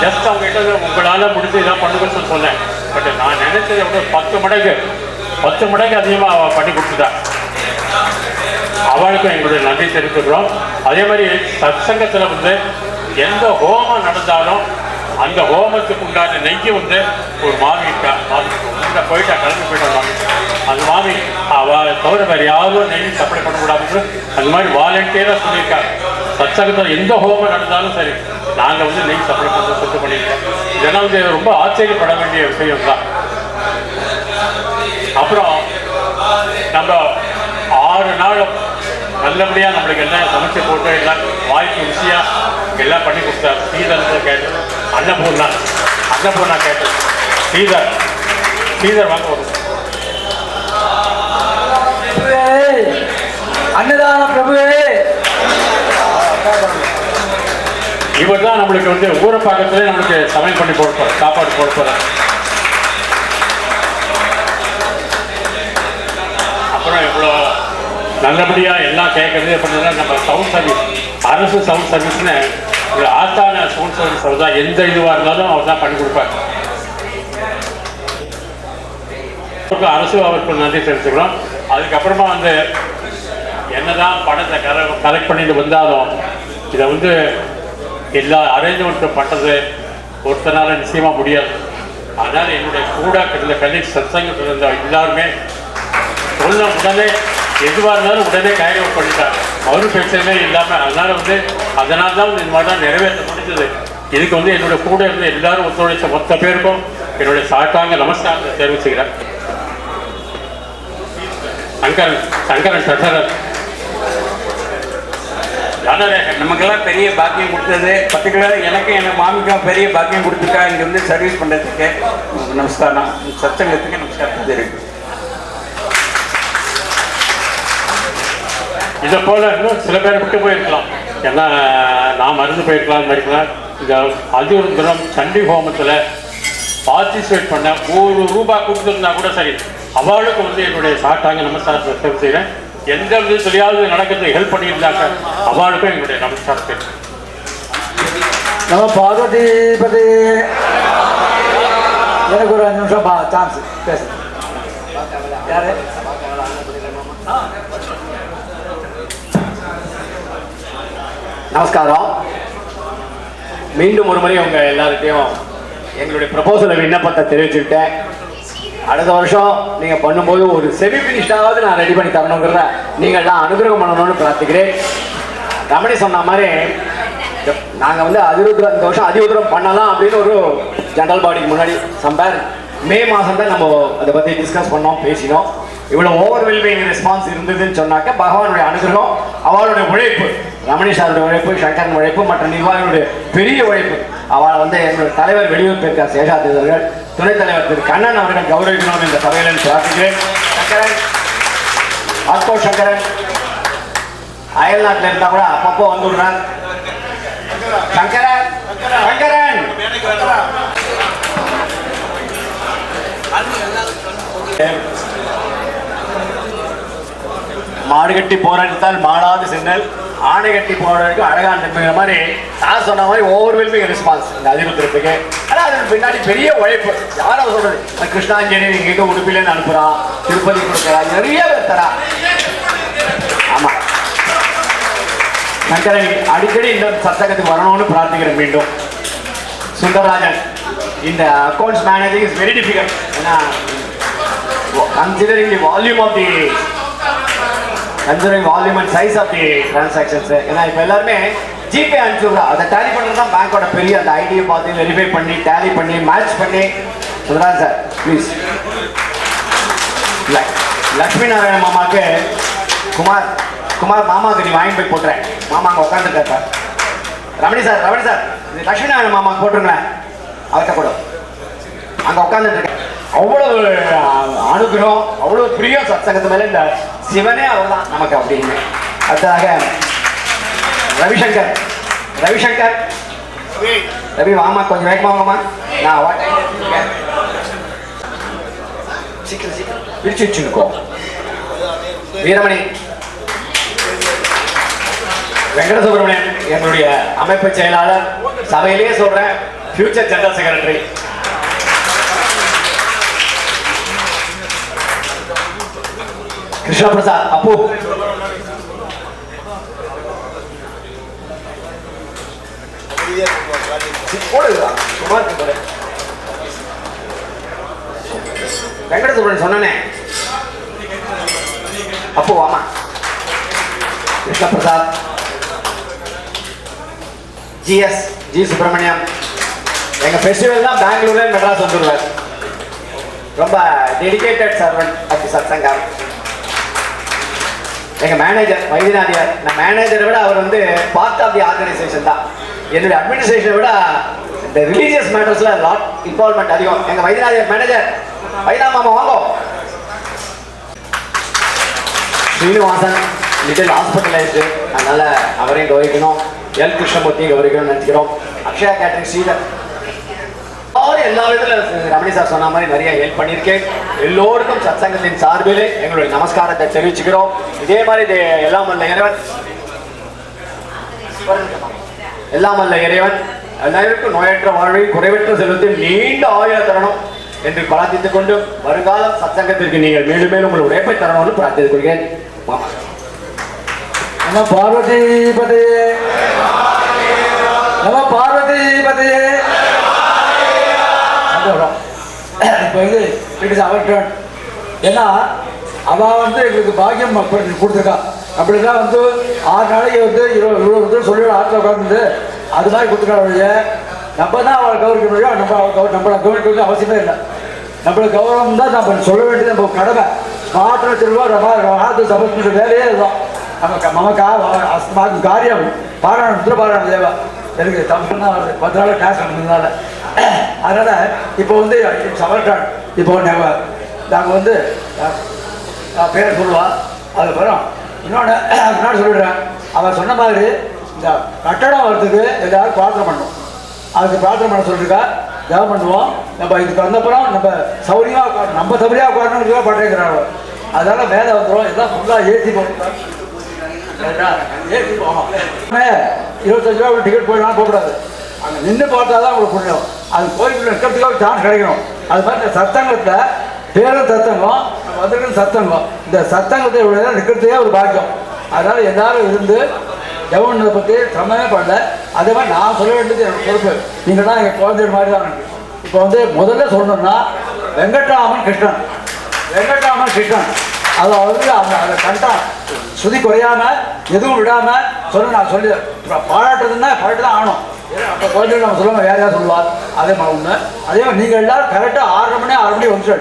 ஜஸ்ட் அவங்ககிட்ட உங்களால் முடிஞ்சு இதான் பண்ணுங்கன்னு சொன்னேன். பட் நான் நினைச்சதை விட 10 மடங்கு அதிகமாக பண்ணி கொடுத்துட்டா. அவளுக்கும் எங்களுடைய நன்றி தெரிவித்துக்கிறோம். அதே மாதிரி சத்சங்கத்தில் வந்து எந்த ஹோமம் நடந்தாலும் அந்த ஹோமத்துக்கு உண்டான நெய்யை வந்து ஒரு மாமி போயிட்டா கிளம்பி போயிட்டா அந்த மாமி தவிர வேறு யாரும் நெய் சப்ளை பண்ணக்கூடாதுன்னு அந்த மாதிரி வாலண்டியராக சொல்லியிருக்காங்க. சத்சங்கத்தில் எந்த ஹோமம் நடந்தாலும் சரி நாங்கள் வந்து நெய் சப்ளை பண்ண சுத்தம் பண்ணியிருக்கோம். இதெல்லாம் வந்து ரொம்ப ஆச்சரியப்பட வேண்டிய விஷயம் தான். அப்புறம் நம்ம 6 நாள் நல்லபடியாக நம்மளுக்கு எல்லாம் சமைச்சு போட்டு எல்லாம் வாய்க்கு ருசியாக எல்லாம் பண்ணி கொடுத்தார். ஸ்ரீதர் கேட்டது, அன்னபூர்ணா கேட்டது, ஸ்ரீதர் வாங்க வரும். அன்னதான பிரபுவே, இவர் தான் நம்மளுக்கு வந்து ஊரப்பாக்கத்திலே நம்மளுக்கு சமையல் பண்ணி போடுப்பார், சாப்பாடு போடுப்பார். அப்புறம் இவ்வளோ நல்லபடியாக எல்லாம் கேட்கறது அப்படின்னா நம்ம சவுண்ட் சர்வீஸ், அரசு சவுண்ட் சர்வீஸ்னு ஒரு ஆஸ்தான சவுண்ட் சர்வீஸ் அவர் தான். எந்த இதுவாக இருந்தாலும் அவர் தான் பண்ணி கொடுப்பார். அரசு அவருக்கு நன்றி தெரிவிச்சுக்கிறோம். அதுக்கப்புறமா வந்து என்னதான் பணத்தை கலெக்ட் பண்ணிட்டு வந்தாலும் இதை வந்து எல்லா அரேஞ்ச்மெண்ட்டும் பண்ணுறது ஒருத்தனால நிச்சயமாக முடியாது. அதனால் என்னுடைய கூட இருந்த கலீக்ஸ் சத்சங்கத்தில் இருந்த எல்லாருமே சொன்ன உடனே எதுவாக இருந்தாலும் உடனே கேரி அவுட் பண்ணிட்டார். அவரும் பிரச்சனையே இல்லாமல். அதனால தான் இந்த மாதிரி தான் நிறைவேற்ற முடிஞ்சது. இதுக்கு வந்து என்னுடைய கூட இருந்த எல்லாரும் ஒத்துழைச்ச மொத்த பேருக்கும் என்னுடைய சாட்டாங்க நமஸ்காரத்தை தெரிவிச்சுக்கிறேன். சங்கரன் சட்டரன் நமக்கெல்லாம் பெரிய பாக்கியம் கொடுத்தது. பர்டிகுலராக எனக்கும் என் மாமிக்கும் பெரிய பாக்கியம் கொடுத்துருக்கா. இங்கே வந்து சர்வீஸ் பண்ணுறதுக்கு நமஸ்காரம், சத்சங்கத்துக்கு நமஸ்காரம் தெரிவிக்கும். இதை போல இன்னும் சில பேர் விட்டு போயிருக்கலாம், ஏன்னா நான் மறந்து போயிருக்கலாம். இந்த அதிருத்ரம் சண்டி ஹோமத்தில் பார்ட்டிசிபேட் பண்ண ₹1 கொடுத்துருந்தா கூட சரி, அவளுக்கு வந்து என்னுடைய சாட்டாங்க நமஸ்காரத்தை தெரிவு செய்கிறேன். எந்த விதத்துலையாவது நடக்கிறதுக்கு ஹெல்ப் பண்ணியிருந்தாங்க அவளுக்கும் எங்களுடைய நமஸ்காரத்தை. நம்ம பார்வதிபதி, எனக்கு ஒரு 5 நிமிஷம் சான்ஸ் பேச. யாரு? நமஸ்காரம். மீண்டும் ஒரு முறை உங்கள் எல்லார்கிட்டையும் எங்களுடைய ப்ரப்போசலை விண்ணப்பத்தை தெரிவிச்சுக்கிட்டேன். அடுத்த வருஷம் நீங்கள் பண்ணும்போது ஒரு செமி ஃபினிஷ்டாவது நான் ரெடி பண்ணி தரணுங்கிறத நீங்கள்லாம் அனுகிரகம் பண்ணணும்னு பிரார்த்திக்கிறேன். ரமணி சொன்ன மாதிரி நாங்கள் வந்து இந்த வருஷம் அதிருத்ரம் பண்ணலாம் அப்படின்னு ஒரு ஜெனரல் பாடிக்கு முன்னாடி சம்பேர் மே மாதம் தான் நம்ம அதை பற்றி டிஸ்கஸ் பண்ணோம், பேசினோம். இவ்வளோ ஓவர்வெல்மிங் ரெஸ்பான்ஸ் இருந்ததுன்னு சொன்னாக்க பகவானுடைய அனுகிரகம், அவளுடைய உழைப்பு ரமணி சாருடைய உழைப்பு, சங்கரன் உழைப்பு, மற்ற நிர்வாகிகளுடைய பெரிய உழைப்பு. அவள் வந்து எங்களுடைய தலைவர் வெளியூர் போயிருக்கார் சேஷாத்ரி அவர்கள், துணைத் தலைவர் திரு கண்ணன் அவர்கள் கௌரவிக்கணும் இந்த சபையில் பிரார்த்திக்கிறேன். சங்கரன், ஆஸ்கோ சங்கரன் அயல் நாட்டில் இருந்தா கூட அப்பப்போ வந்துடுறார். சங்கரன், சங்கரன் மாடு கட்டி போராடித்தால் மாடாது சென்னல், ஆணை கட்டி போராடுறதுக்கு அழகான நம்பிக்கிற மாதிரி நான் சொன்ன மாதிரி ஓவர்வெல்மிங் ரெஸ்பான்ஸ் இந்த அதிருத்திரத்துக்கு. ஆனால் அதுக்கு பின்னாடி பெரிய உழைப்பு. யாரும் சொல்றது கிருஷ்ணாஞ்சலி இங்கே உடுப்பிலேருந்து அனுப்புறான், திருப்பதி கொடுக்குறான், நிறைய பேர் தரா. ஆமா, சங்கரன் அடிக்கடி இந்த சத்தகத்துக்கு வரணும்னு பிரார்த்திக்கிறேன். மீண்டும் சுந்தரராஜன், இந்த accounts managing is very difficult. ஏன்னா considering the volume and size of the transactions. ஏன்னா இப்போ எல்லாருமே ஜிபே அனுப்பிச்சுடுறா, அதை டேலி பண்ணுறது தான் பேங்கோட பெரிய அந்த ஐடியை பார்த்து வெரிஃபை பண்ணி டேலி பண்ணி மேட்ச் பண்ணி. Sundaraj sir please. லக்ஷ்மி நாராயண மாமாவுக்கு குமார் மாமாவுக்கு நீ வாங்கி போய் போட்டுறேன். மாமா அங்கே உட்காந்துருக்கார். ரமணி சார் இது லக்ஷ்மி நாராயண மாமாவுக்கு போட்டுருங்களேன். அவர்கிட்ட கூட அங்கே உட்காந்துட்டு இருக்கேன். அவ்வளவு அனுகிரகம், அவ்வளவு பிரியம் சத்சங்கத்து மேல. இந்த சிவனே அவர் தான் நமக்கு அப்படின்னு. அடுத்ததாக ரவிசங்கர் ரவி வாமா, கொஞ்சம் வேகமா வாங்கம்மா. நான் சீக்கிரம் பிரிச்சு வச்சுருக்கோம். வீரமணி வெங்கட சுப்பிரமணியன் எங்களுடைய அமைப்பு செயலாளர், சபையிலேயே சொல்றேன் future general secretary. Krishna Prasad அப்பு, வெங்கட சுப்பிரமணியன் சொன்னே அப்பு வாமா. கிருஷ்ண பிரசாத், ஜி சுப்பிரமணியம். எங்க ஃபெஸ்டிவல் தான் பெங்களூர்ல மெட்ராஸ் வந்துருவார். ரொம்ப டெடிகேட்டட் சர்வெண்ட் ஆஃப் தி சத்சங்கம். எங்க மேனேஜர் வைத்தியநாதியார். நான் மேனேஜரை விட அவர் வந்து பார்ட் ஆஃப் தி ஆர்கனைசேஷன் தான். என்னுடைய அட்மினிஸ்ட்ரேஷனை விட இந்த ரிலீஜியஸ் மேட்டர்ஸ்ல லாட் இன்வால்மெண்ட் அதிகம். எங்க வைத்தியநாதியார் மேனேஜர். வைத்தியா மாமா வாங்கோ. ஸ்ரீனிவாசன் லிட்டில் ஹாஸ்பிட்டலைஸ்டு, அதனால அவரையும் கவனிக்கணும். எல் கிருஷ்ணமூர்த்தியும் கவனிக்கணும்னு நினைக்கிறோம். அக்ஷயா கேட்டரிங் ஸ்ரீதர் எல்லா விதத்தில் ரமணி சார் சொன்ன மாதிரி நிறைய ஹெல்ப் பண்ணியிருக்கேன். எல்லோருக்கும் சத்சங்கத்தின் சார்பிலே எங்களுடைய நமஸ்காரத்தை தெரிவிச்சுக்கிறோம். இதே மாதிரி எல்லாம் வல்ல இறைவன் எல்லாருக்கும் நோயற்ற வாழ்வை குறைவற்ற செல்வத்தில் நீண்ட ஆயுள தரணும் என்று பிரார்த்தித்துக் கொண்டு வருங்காலம் சத்சங்கத்திற்கு நீங்கள் மேலும் மேலும் உங்கள் உழைப்பை தரணும்னு பிரார்த்தித்துக் கொள்கிறேன். பார்வதி பதையே, நம்ம பார்வதி பதையே. இப்போ இது இட் இஸ் அவர் டர்ன். ஏன்னா அவள் வந்து எங்களுக்கு பாக்கியம் கொடுத்துருக்கா. அப்படிலாம் வந்து 6 நாளைக்கு வந்து 20 சொல்லிவிட ஆற்றில் உட்காந்து அது மாதிரி கொடுத்துருக்கா. வழிய நம்ம தான் அவளை கவனிக்க முடியும். நம்மளை கவனிக்க வேண்டிய அவசியமே இல்லை. நம்மளுக்கு கௌரவம் தான் நம்ம சொல்ல வேண்டியது நம்ம கடமை. மாற்றம் திருவாரூர் சமர்ப்பித்த வேலையே இதுதான். நமக்கு அஸ்மாக்கும் காரியம் பாராயணம் உத்திரபாராயண தேவை. எனக்கு தமிழ்னா 10 நாள் கிளாஸ் நடந்ததுனால அதனால் இப்போ வந்து சமர்ட்டான். இப்போ நாங்கள் வந்து பேர் சொல்லுவாள். அதுக்கப்புறம் இன்னொன்று முன்னாடி சொல்லிடுறேன். அவன் சொன்ன மாதிரி இந்த கட்டடம் வர்றதுக்கு எல்லாரும் பிரார்த்தனை பண்ணணும். அதுக்கு பிரார்த்தனை பண்ண சொல்லியிருக்கா. ஜபம் பண்ணுவோம். நம்ம இதுக்கு வந்தப்புறம் நம்ம சௌரியமாக உட்காரணும். நம்ம சௌரியாக உட்காரணுன்னு பண்ணுறாங்க. அதனால் மேலே வந்துடும். எல்லாம் ஃபுல்லாக ஏசி போகணும். ஏசி போகணும். 25 ரூபா டிக்கெட் போயிடலாம் போகக்கூடாது. அங்கே நின்று பார்த்தா தான் உங்களுக்கு புரியும். அது கோயிலுக்குள்ள இருக்கிறதுக்காக சான்ஸ் கிடைக்கணும். அது மாதிரி இந்த சத்தங்கத்தில் பேரும் சத்தங்கம், வந்திருக்கிற சத்தங்கம், இந்த சத்தங்கத்தை விட நிற்கிறதே ஒரு பாக்கியம். அதனால் எல்லாரும் இருந்து எவனை பற்றி சமயமே பண்ணல. அதே மாதிரி நான் சொல்ல வேண்டியது எனக்கு பொறுப்பு. நீங்கள் தான் எங்கள் குழந்தைகள் மாதிரி தான் எனக்கு. இப்போ வந்து முதல்ல சொல்லணும்னா வெங்கட்ராமன் கிருஷ்ணன் அதை வந்து அதை கண்டான் சுதி குறையாமல் எதுவும் விடாமல் நான் சொல்லி பாராட்டுறதுன்னா பாராட்டு தான் ஆகணும். அப்போ குழந்தைகள் நம்ம சொல்லுவாங்க, வேறு யாரும் சொல்லுவார். அதே மாதிரி ஒன்று. அதே மாதிரி நீங்கள் எல்லோரும் கரெக்டாக 6 மணி வந்துட்டு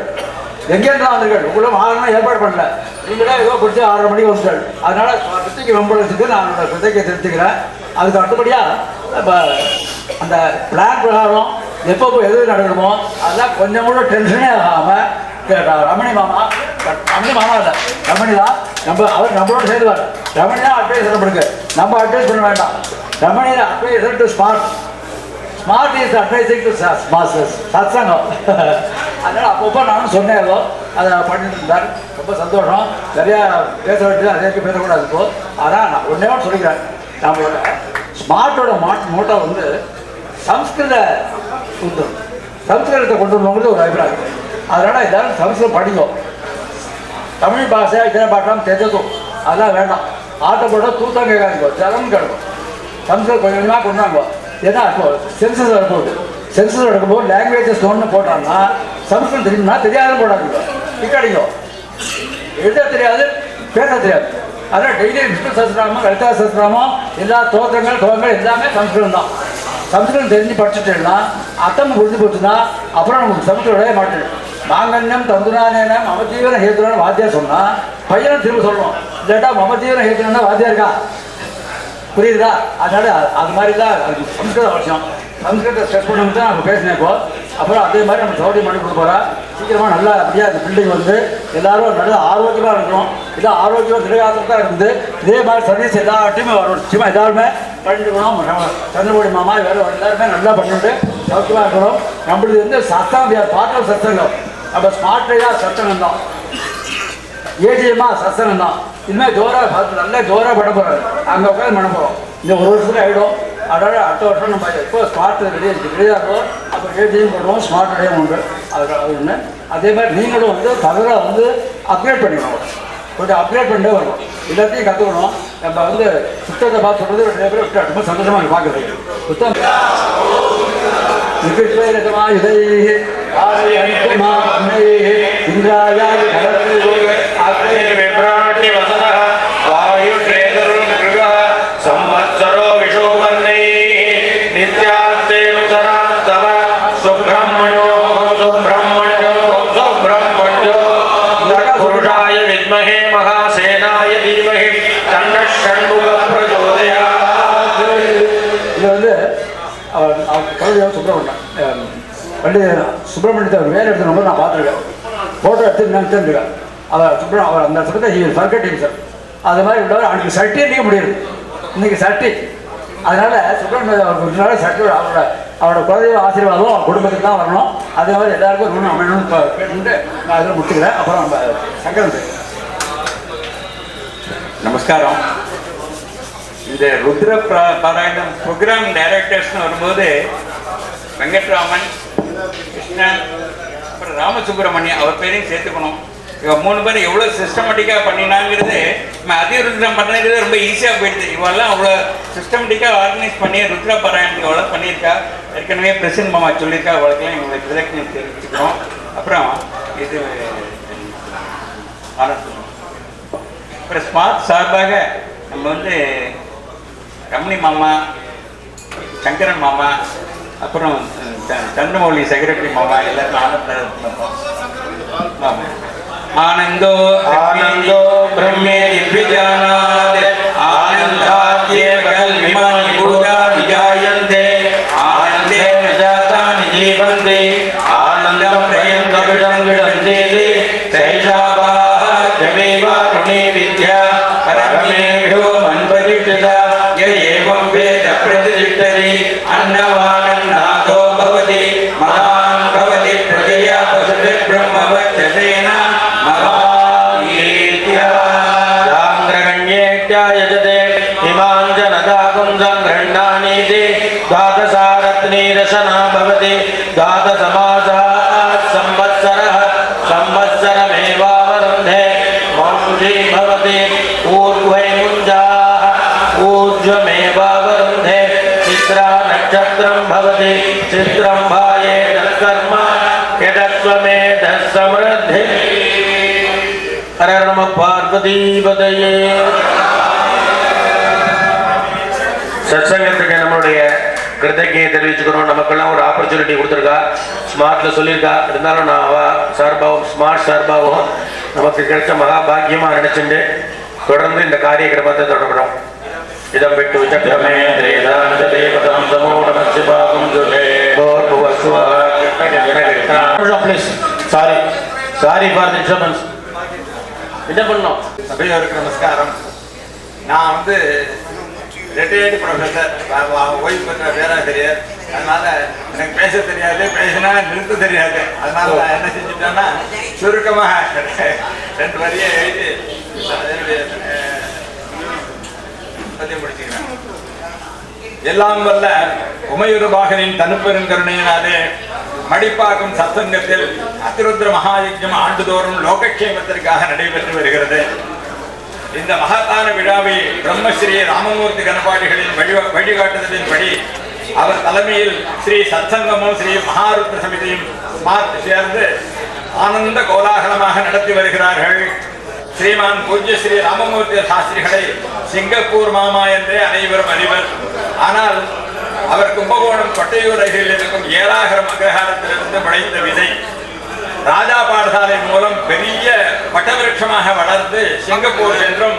எங்கேருந்தான் வந்திருக்காள் உங்களை வாகனம் ஏற்பாடு பண்ணல நீங்களே ஏதோ பிடிச்சி 6:30 மணிக்கு வந்துட்டாள் அதனால கிருத்திக்கு வெம்பளத்துக்கு நான் அந்த கிருத்திகை தெரிஞ்சுக்கிறேன். அதுக்கு அடுத்தபடியாக இப்போ அந்த பிளான் பிரகாரம் எப்போ எது நடக்கணுமோ அதெல்லாம் கொஞ்சம் கூட டென்ஷனே ஆகாமல் ரமணி மாமா இல்லை ரமணி தான் அவர் நம்மளோட சேர்ந்துவார். ரமணி தான் அட்வைஸ் பண்ணுங்க, நம்ம அட்வைஸ் பண்ண வேண்டாம். Ramani adviser to smart is advising to சத்சங்கம். அதனால் அப்பப்போ நானும் சொன்னேன் அதை பண்ணிட்டு இருந்தார். ரொம்ப சந்தோஷம். நிறையா பேச வேண்டியது அதே பேசக்கூடாது இப்போ. ஆனால் நான் ஒன்றே ஒன்று சொல்லிக்கிறேன். நம்மளோட ஸ்மார்ட்டோட மோட்டோ வந்து சம்ஸ்கிருதத்தை கொண்டு வரணுங்கிறது ஒரு அபிப்பிராயம். அதனால் எல்லாரும் சம்ஸ்கிருதம் படிக்கும். தமிழ் பாஷை இதர பாட்டெல்லாம் தெரிஞ்சதும் அதெல்லாம் வேண்டாம். ஆட்டை போட்டால் தூத்தம் கேட்காதுங்க, ஜலம் கேட்கும். சம்ஸ்கிருதம் கொஞ்சம் கொஞ்சமாக கொண்டாங்க. ஏன்னா இப்போ சென்சஸ் எடுக்கும்போது எடுக்கும்போது லாங்குவேஜஸ் ஒன்று போட்டாங்கன்னா சம்ஸ்கிருதம் தெரியும்னா தெரியாதுன்னு போட்டாங்க. டிக்கடிக்கும் எழுத தெரியாது, பேச தெரியாது. அதனால் டெய்லி விஷ்ணு சஹஸ்ரநாமம், லலிதா சஹஸ்ரநாமம், எல்லா தோற்றங்கள் எல்லாமே சம்ஸ்கிருதம் தான். சம்ஸ்கிருதம் தெரிஞ்சு படிச்சுட்டேன்னா அர்த்தம் புரிஞ்சு போச்சுன்னா அப்புறம் நமக்கு சம்ஸ்கிருதம் மாட்டேன். மாங்கன்யம் தந்துனானேனம் மமஜீவன ஹேத்துனான வாத்தியார் சொன்னால் பையனும் திரும்ப சொல்லணும். இல்லாட்டா மமஜீவன ஹேத்துனா வாத்தியார் இருக்கா, புரியுதா? அதனால அது மாதிரி தான் அது சம்ஸ்கிருத அவசியம். சம்ஸ்கிருதத்தை ஸ்ட்ரெஸ் பண்ணி தான் நம்ம பேசினேன். இப்போ அப்புறம் அதே மாதிரி நம்ம சௌகரியம் பண்ணி கொடுக்க போகிறா. சீக்கிரமாக நல்லா அப்படியே அந்த பில்டிங் வந்து எல்லாரும் நல்லா ஆரோக்கியமாக இருக்கணும். இதான் ஆரோக்கியமாக திருகாலத்தான் இருந்து இதே மாதிரி சர்வீஸ் எல்லாத்தையுமே வரும். நிச்சயமாக எல்லாருமே பண்ணிட்டுக்கணும். சந்திரமோடி மாமா வேறு எல்லாருமே நல்லா பண்ணிட்டு சௌக்கியமாக இருக்கணும். நம்மளுக்கு வந்து சத்தம் பாட்டில் சத்தங்கம், நம்ம ஸ்மார்ட்லேயே சத்தங்கம் தான், ஏடிஎம்மா சத்தங்கம் தான். இனிமேல் ஜோராக பார்த்து நல்லா ஜோராக பண்ண போகிறாரு. அங்கே உட்காந்து பண்ண போகிறோம். இந்த ஒரு வருஷத்துல ஆகிடும். அதோட அடுத்த வருஷம் நம்ம எப்போ ஸ்மார்ட் ரெடியாக இருக்கும். அப்புறம் ஏடிஎம் பண்ணுவோம், ஸ்மார்ட் ரெடியாக உண்டு. அது ஒன்று. அதே மாதிரி நீங்களும் வந்து தவிர வந்து அப்கிரேட் பண்ணிக்கணும். கொஞ்சம் அப்கிரேட் பண்ணிட்டே வரணும். எல்லாத்தையும் கற்றுக்கணும். நம்ம வந்து புத்தகத்தை பார்த்து சொல்கிறது நிறைய பேர் விட்டு ரொம்ப சந்தோஷமாக பார்க்குறது. புத்தகம் संवत्सरो विशोवर्णे नित्यास्ते नुतरास्तव सुब्रह्मण्यो पुरुषाय विद्महे महासेनाय धीमहि तन्नः षण्मुखः प्रचोदयात्. இது வந்து அவர் சுப்பிரமணியம் சுப்பிரமணியத்தை வேலை எடுத்துன்னு நான் பார்த்துருக்கேன். ஃபோட்டோ எடுத்து நினைச்சுருக்கேன். அவர் அந்த சமயத்தை சர்க்கட்டிங் சார் அது மாதிரி உள்ளவர் அன்றைக்கி சட்டி அடிக்க முடியாது. இன்னைக்கு சட்டி. அதனால சுப்பிரமணிய சட்டி அவரோட குலதெய்வ ஆசீர்வாதம் அவர் குடும்பத்துக்கு தான் வரணும். அதே மாதிரி எல்லாருக்கும் ஒன்று அமையணும்னு கேட்டு நான் அதில் முடிச்சுக்கிறேன். அப்புறம் நம்ம சங்கரன் நமஸ்காரம். இந்த ருத்ர பாராயணம் ப்ரோக்ராம் டைரக்டர்ஸ்னு வரும்போது வெங்கட்ராமன், கிருஷ்ணன், அப்புறம் ராமசுப்ரமணியம் அவர் பேரையும் சேர்த்துக்கணும். இவ 3 பேர் எவ்வளோ சிஸ்டமேட்டிக்காக பண்ணினாங்கிறது நம்ம அதிருத்ரம் பண்ணுறது ரொம்ப ஈஸியாக போயிடுது. இவெல்லாம் அவ்வளோ சிஸ்டமேட்டிக்காக ஆர்கனைஸ் பண்ணி ருத்ர பாராயணத்துக்கு எவ்வளோ பண்ணியிருக்கா. ஏற்கனவே பிரசன்ட் மாமா சொல்லியிருக்கா. அவளுக்கெல்லாம் எங்களுக்கு கிருதஜ்ஞை தெரிவிச்சுக்கிறோம். அப்புறம் இது அப்புறம் ஸ்மார்ட் சார்பாக நம்ம வந்து ரமணி மாமா, சங்கரன் மாமா, அப்புறம் சந்திரமௌலி செக்ரட்டரி மாமா எல்லாருக்கும் आनंदो आनंदो ब्रह्मे दिव्यजानाद आनंदात्येव कल्मिमानि भूता विजायन्ते आनन्देन जातानि जीवन्ते आनन्दं प्रयन्तविदं विदन्ते सैषावाः जमेवारुणे विद्या परमेभ्यो मन्वदिष्ठता य एवं वेद प्रतिष्ठति अन्नवानन्नाथो भवति महान् भवति प्रजया पशुभिः ब्रह्मवच्चसेन यजते हिमाञ्जनदाकुन्दं गृह्णानीति द्वादशारत्नीदशना भवति द्वादशमासात् संवत्सरः संवत्सरमेवावरुन्धे मौञ्जी भवति ऊर्ध्वे मुञ्जाः ऊर्ध्वमेवावरुन्धे चित्रा नक्षत्रं भवति चित्रं भाये तत्कर्म यदस्वमेधः समृद्धिः. हर नमः பார்வதிபதையே. சத்சங்கத்துக்கு நம்மளுடைய கிருத்தஜையை தெரிவிச்சுக்கிறோம். நமக்கெல்லாம் ஒரு ஆப்பர்ச்சுனிட்டி கொடுத்துருக்கா, ஸ்மார்ட்ல சொல்லியிருக்கா. இருந்தாலும் நான் அவ சார்பாகவும் ஸ்மார்ட் சார்பாகவும் நமக்கு கிடைச்ச மகாபாகியமா நினைச்சுட்டு தொடர்ந்து இந்த காரிய கிரமத்தை தொடர்கிறோம். இதம் விட்டு சக்கரமே தேவதாம் சமூடமசிபாகம் சாரி சாரி ஃபார் டிஸ்டர்பன்ஸ். என்ன பண்ணோம்? சபையோருக்கு நமஸ்காரம். நான் ரிட்டையர்டு ப்ரொஃபஸர், ஓய்வு பெற்ற பேராசிரியர். அதனால எனக்கு பேச தெரியாது, பேசினா நிறுத்த தெரியாது. அதனால நான் என்ன செஞ்சுட்டேன்னா சுருக்கமாக 2 வரியை எழுதி என்னுடைய முடிச்சுக்கிறேன். எல்லாம் வல்ல உமையுருபாகனின் தனுப்பெருங்கருணையினாலே மடிப்பாக்கும் சத்சங்கத்தில் அதிருத்ர மகாயஜ்யம் ஆண்டுதோறும் லோகக்ஷேமத்திற்காக நடைபெற்று வருகிறது. இந்த மகத்தான விழாவை பிரம்மஸ்ரீ ராமமூர்த்தி கணபாடிகளின் வழிகாட்டுதலின்படி அவர் தலைமையில் ஸ்ரீ சத்சங்கமும் ஸ்ரீ மகாருத்ர சமிதியும் சேர்ந்து ஆனந்த கோலாகலமாக நடத்தி வருகிறார்கள். ஸ்ரீமான் பூஜ்ய ஸ்ரீ ராமமூர்த்தி சாஸ்திரிகளை சிங்கப்பூர் மாமா என்றே அனைவரும் அறிவர். ஆனால் அவர் கும்பகோணம் கொட்டையூர் அருகில் இருக்கும் ஏராகரம் அக்ரஹாரத்திலிருந்து முளைத்த விதை ராஜா பாடசாலை மூலம் பெரிய பட்டவிருட்சமாக வளர்ந்து சிங்கப்பூர் சென்றும்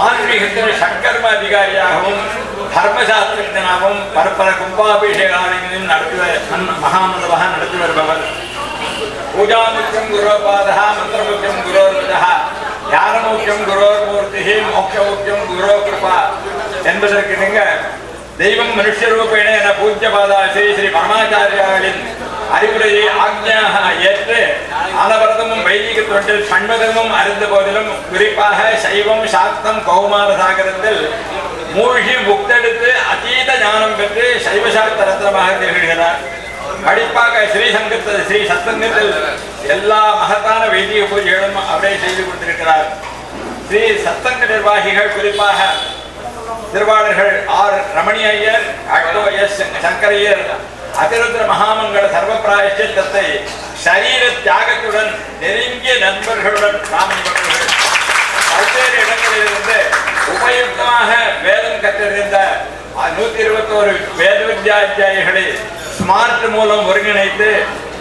ஆன்மீகத்தில் சங்கர்ம அதிகாரியாகவும் தர்மசாஸ்திரஜனாகவும் பரப்பர கும்பாபிஷேகாலையும் மகாமந்தவாக நடத்தி வருபவர். பூஜாமுக்கியம் குரோபாதா, மந்திரமுக்கியம் குரோர்வஜா, ஞானமுக்கியம் குரோர்மூர்த்தி, மோட்சமுக்கியம் குரோ கிருபா என்பதற்கு நீங்க தெய்வம் மனுஷரூபேண என பூஜ்யபாதா ஸ்ரீ ஸ்ரீ பரமாச்சாரியாவின் அறிவுரையை ஆக்ஞாக ஏற்று அனவரதமும் வைதிக தொண்டில் சண்மதமும் அறிந்த போதிலும் குறிப்பாக சைவம் சாக்தம் கௌமார சாகரத்தில் மூழ்கி முக்தெடுத்து அதீத ஞானம் பெற்று சைவசாஸ்திர ரத்னமாக திகழ்கிறார். படிப்பாக ஸ்ரீ சத்சங்கத்தில் எல்லா மகத்தான வைதிக பூஜைகளும் அவரே செய்து கொண்டிருக்கிறார். ஸ்ரீ சத்சங்க நிர்வாகிகள் குறிப்பாக திருவாளர்கள் ஆர் ரமணி ஐயர், அட்டோ எஸ் சங்கரையர் அதிருத்ர மகாமங்கள சர்வ பிராயச்சித்தத்தை சரீர தியாகத்துடன் நெருங்கிய நண்பர்களுடன் காமன்பவர்கள். பல்வேறு இடங்களிலிருந்து உபயுக்தமாக வேதம் கற்றறிந்த 121 வேத வித்யாத்தியாயிகளை ஸ்மார்ட் மூலம் ஒருங்கிணைத்து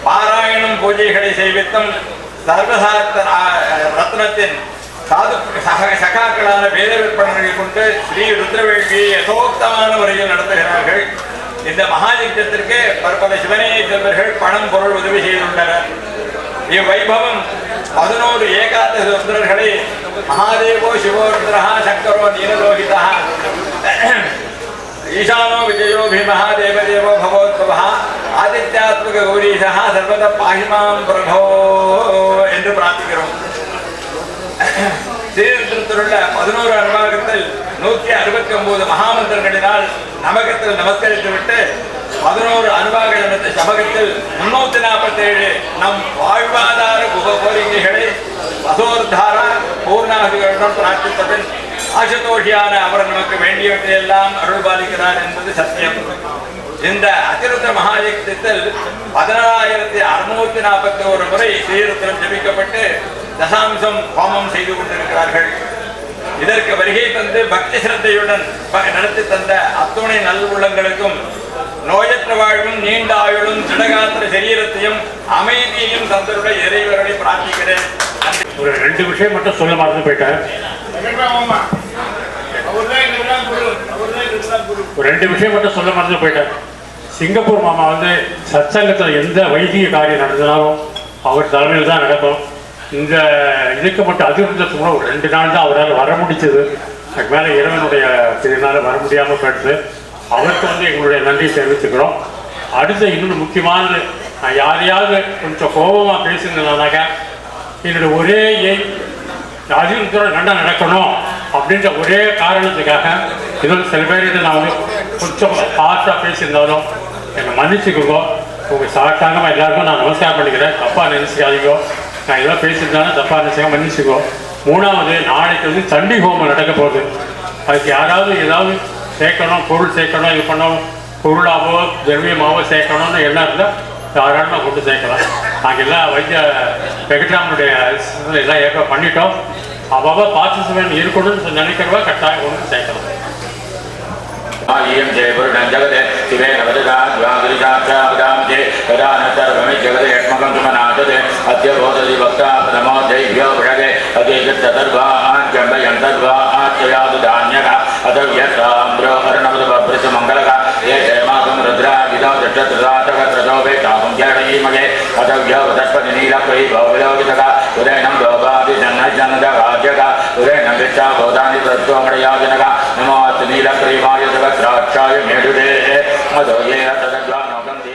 பாராயணம் பூஜைகளை செய்வித்தும் சர்வசாஸ்திர ரத்னத்தின் சாது சகாக்களான வேத விற்பனர்களை கொண்டு ஸ்ரீ ருத்ரவேள்வியை யதோக்தமான முறையில் நடத்துகிறார்கள். இந்த மகாயஜ்யத்திற்கு பற்பல சிவனேய செல்வர்கள் பணம் பொருள் உதவி செய்துள்ளனர். இவ்வைபவம் 11 ஏகாதசி ருத்ரர்களை மகாதேவோ சிவோ ருத்ரஹ சங்கரோ நீலலோகிதா ஈசானோ விஜயோ பீமஹ தேவதேவோ பவோத்பவஹ ஆதித்யாத்மக கௌரீஷஹ சர்வத பாஹிமாம் பிரபோ என்று பிரார்த்திக்கிறோம். ஸ்ரீருத்ரத்திலுள்ள 11 அனுபாகத்தில் 169 மகாமந்திரங்களினால் நமகத்தில் நமஸ்கரித்துவிட்டு 11 அனுபாகங்கள் நடந்த சமகத்தில் 347 நம் வாழ்வாதார கோரிக்கைகளை வசோர்தார பூர்ணாதிகளுடன் பிரார்த்தித்தபின் ஆசுதோஷியான அவர் நமக்கு வேண்டியவற்றையெல்லாம் அருள்பாலிக்கிறார் என்பது சத்தியம். இந்த அதிருத்ர மகாயஜ்யத்தில் 16,641 முறை ஸ்ரீருத்ரம் ஜபிக்கப்பட்டு தசாம்சம் ஹோமம் செய்து கொண்டிருக்கிறார்கள். இதற்கு வருகை தந்து பக்தி சிரத்தையுடன் நடத்தி தந்த அத்துணை நல்வுள்ளங்களுக்கும் நோயற்ற வாழ்வும் நீண்ட ஆயுளும் திடகாத்திர சரீரத்தையும் அமைதியையும் தந்தருடைய இறைவர்களை பிரார்த்திக்கிறேன். ஒரு 2 விஷயம் மட்டும் சொல்ல மறந்து போயிட்டேன். ஒரு 2 விஷயம் மட்டும் சொல்ல மறந்து போயிட்டேன். சிங்கப்பூர் மாமா சத்சங்கத்தில் எந்த வைதிக காரியம் நடந்தனாலும் அவர் தலைமையில் தான் நடக்கும். இந்த இதுக்கு மட்டும் அதிர்ந்ததுக்கு கூட ஒரு 2 நாள் தான் அவரால் வர முடிச்சது. அதுக்கு மேலே இறைவனுடைய இதனால வர முடியாமல் போயிடுது. அவருக்கு எங்களுடைய நன்றி தெரிவிச்சுக்கிறோம். அடுத்த இன்னொன்று முக்கியமானது, நான் யாரையாவது கொஞ்சம் கோபமாக பேசுனதுனாக்க என்னுடைய ஒரே அதிர்ந்தோட நல்லா நடக்கணும் அப்படின்ற ஒரே காரணத்துக்காக இன்னொரு சில பேர்கிட்ட நான் கொஞ்சம் ஹார்ஷாக பேசியிருந்தாலும் என்னை மன்னிச்சுக்கோங்க. உங்கள் சாட்டாங்கமாக எல்லாருக்கும் நான் நமஸ்காரம் பண்ணிக்கிறேன். தப்பாக நினைச்சுக்காதீங்க. நான் இதெல்லாம் பேசியிருந்தாலும் தப்பாக நினைச்சுக்க மன்னிச்சுக்கோ. 3வது, நாளைக்கு சண்டி ஹோமம் நடக்க போகுது. அதுக்கு யாராவது ஏதாவது சேர்க்கணும், பொருள் சேர்க்கணும், இது பண்ணணும், பொருளாவோ திரவியமாவோ சேர்க்கணும்னு எல்லாம் இருந்தால் தாராளமாக கொண்டு சேர்க்கலாம். நாங்கள் எல்லாம் வைத்திய வெங்கட்ராமனுடைய எல்லாம் ஏற்பாடு பண்ணிட்டோம். அவ்வளோ பார்ட்டிசிபேட் இருக்கணும்னு நினைக்கிறவா கட்டாயம் கொண்டு சேர்க்கலாம். आयं जयपुरुषं जगते शिवेन वदता द्वादशाक्षापदां तदा न सर्वमि जगते यक्ष्मकं सुमनाशते अद्य बोधति वक्ता प्रथमो दैव्यो वृषगे अदेशत्तर्वाचम्बयं तद्वाचयातु धान्यः अथ व्यस्ताम्रो अर्णवदभृशमङ्गलः ये जयमाकं रुद्रा विदौ दृष्टत्रदातकत्रतो वेतापं जडयीमगे अथ व्यवदस्पतिनीलक्वयि भवविलोकितः उदयनं भोगादिजन्नजनदगाज्यः उदयनं विच्छाबोधानि तत्त्वमणयाजनः नमो नीलक्रीमाय जगत्राक्षाय मेढुरे मधो ये तदज्वानोगन्धि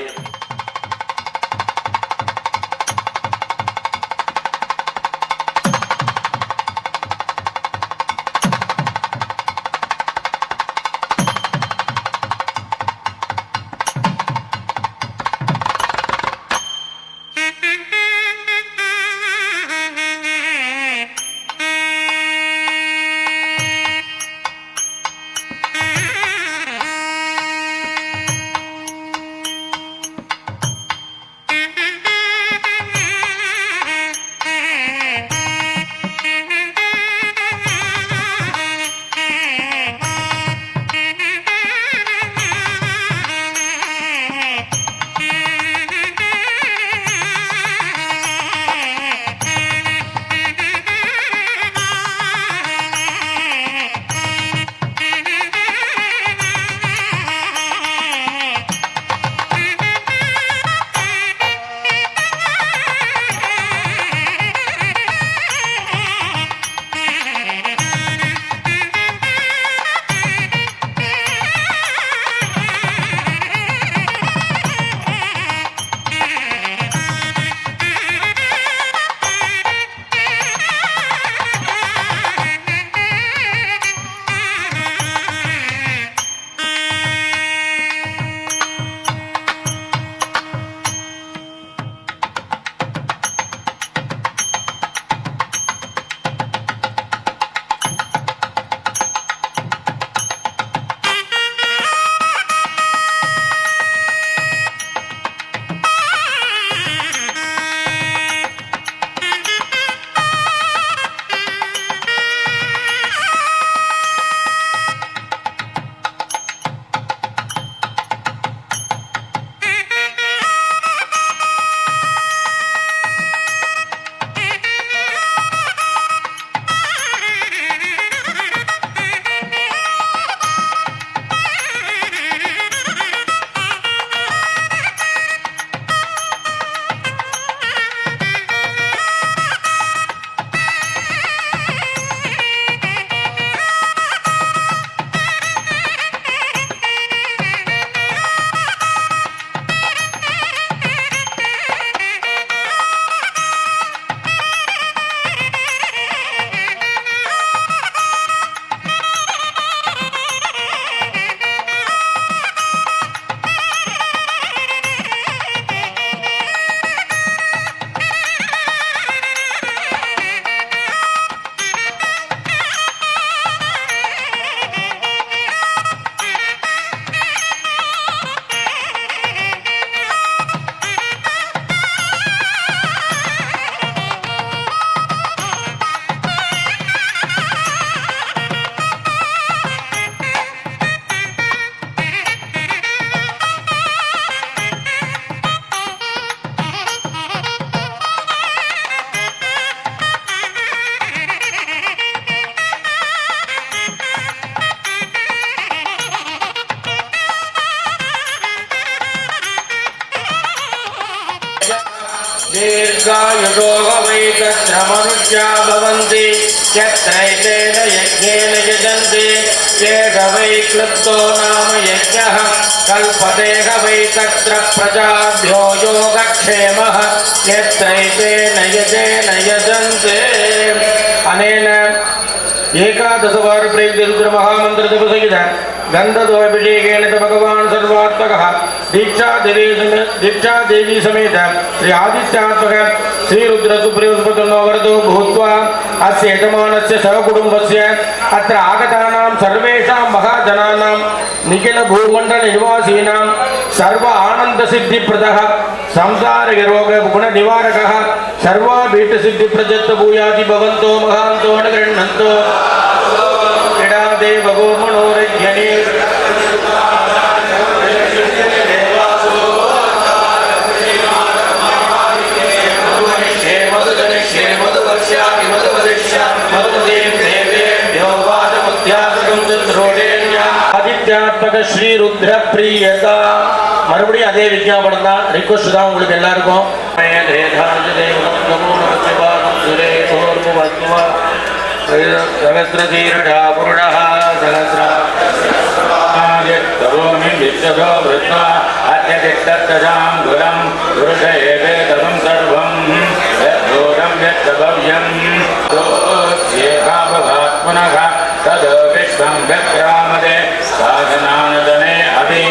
दीर्घायुषो वै तत्र मनुष्या भवन्ति यत्रैतेन यज्ञेन यजन्ति तेष वै क्लुप्तो नाम यज्ञः कल्पतेह वै तत्र प्रजाभ्यो योगक्षेमः यत्रैतेन यजेन यजन्ते। अनेन एकादशवार प्रयुक्त रुद्र महामंत्र जपसहित गंधद्वयभिषेकेन भगवान् सर्वात्मकः दीक्षा देवी समेत श्री आदित्यात्मक श्री रुद्र सुप्रियस्पतनो वरदो भूत्वा अस्य यजमानस्य सहकुटुम्बस्य अत्र आगतानां सर्वेषां महाजनानां निखिल भूमण्डल निवासीनां सर्व आनंद सिद्धिप्रदः संसार रोग गुण निवारकः सर्वाभीष्ट सिद्धिप्रजत्त भूयाति भवन्तो महान्तो न गृह्णन्तो क्रीडा देव गो मनोरज्ञने ருத்ர பிரியதா. மறுபடியும் அதே விஞ்ஞாபனம் தான், ரிக்வஸ்ட் தான் உங்களுக்கு எல்லாருக்கும். சகசிரதீரடா புருடா சகசிரோமி விஸ்வதோ விருத்வா அத்யதிஷ்டத்ரஜாம் குலம் புருஷேவேதம் சர்வம் யத்தோரம் யத்தபவ்யம் ஏகாபவாத்மனः ததோ விஸ்வம் விக்ராமதே சாதனானதனே அபி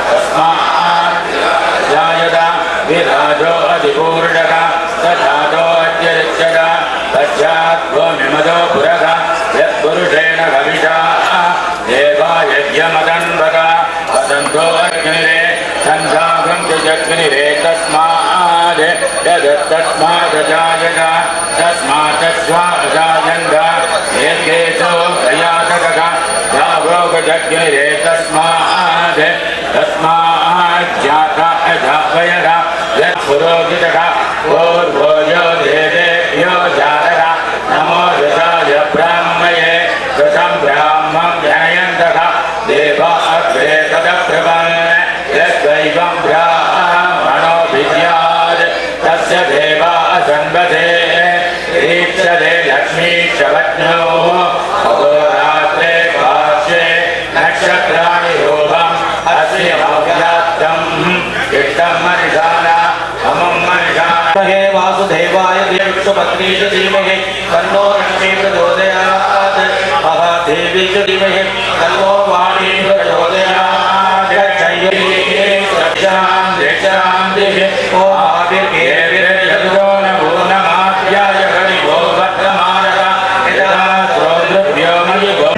தஸ்மாத் ஜாயதா விராஜோ அதிபூர்ணக ததாதோ அத்யரிச்சத பச்சாத் கோமிமதோ புரக யத்புருஷேண கவிஷா தேவா யஜ்யமதன்வக வதந்தோ அக்னிரே சந்தாகம் ஜக்னிரே தஸ்மாத் யதத்தஸ்மாத் ஜாயத தஸ்மாத் ஸ்வாஜாயந்த ஏகேசோ பிரயாசகக யாவோக ஜக்னிரே தஸ்மாத் தஸ்மாத் ஜாதா அஜாவயக யத்புரோகிதக பூர்வோயோ தேவேभ्यो ஜாதக நமோ யசாய பிராமயே தசம் பிராமம் ஜனயந்தக தேவா அக்ரே ததப்ரவன் யத்வைவம் பிராமணோ வித்யாத் தஸ்ய தேவா சன்வதே ஈப்சதே லக்ஷ்மீ சவத்னோ அகோராத்ரே பாஷ்யே நக்ஷத்ராணி ரூபம் அஸ்ய மௌக்யாத்தம் இஷ்டம் மனிஷானா அமம் மனிஷானா வாசுதேவாய தேவபத்ரீஷ தீமஹி தன்னோ லக்ஷ்மீ பிரச்சோதயாத் மகாதேவி ச தீமஹி தன்னோ வாணி பிரச்சோதயாத் சாந்தி ஓ ஆதிர்கேவிரோ நமோ நமாத்யாய ஹரிஓ வர்த்தமானக யதா ஸ்ரோத்ருभ्यो மயிவோ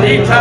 दीक्षा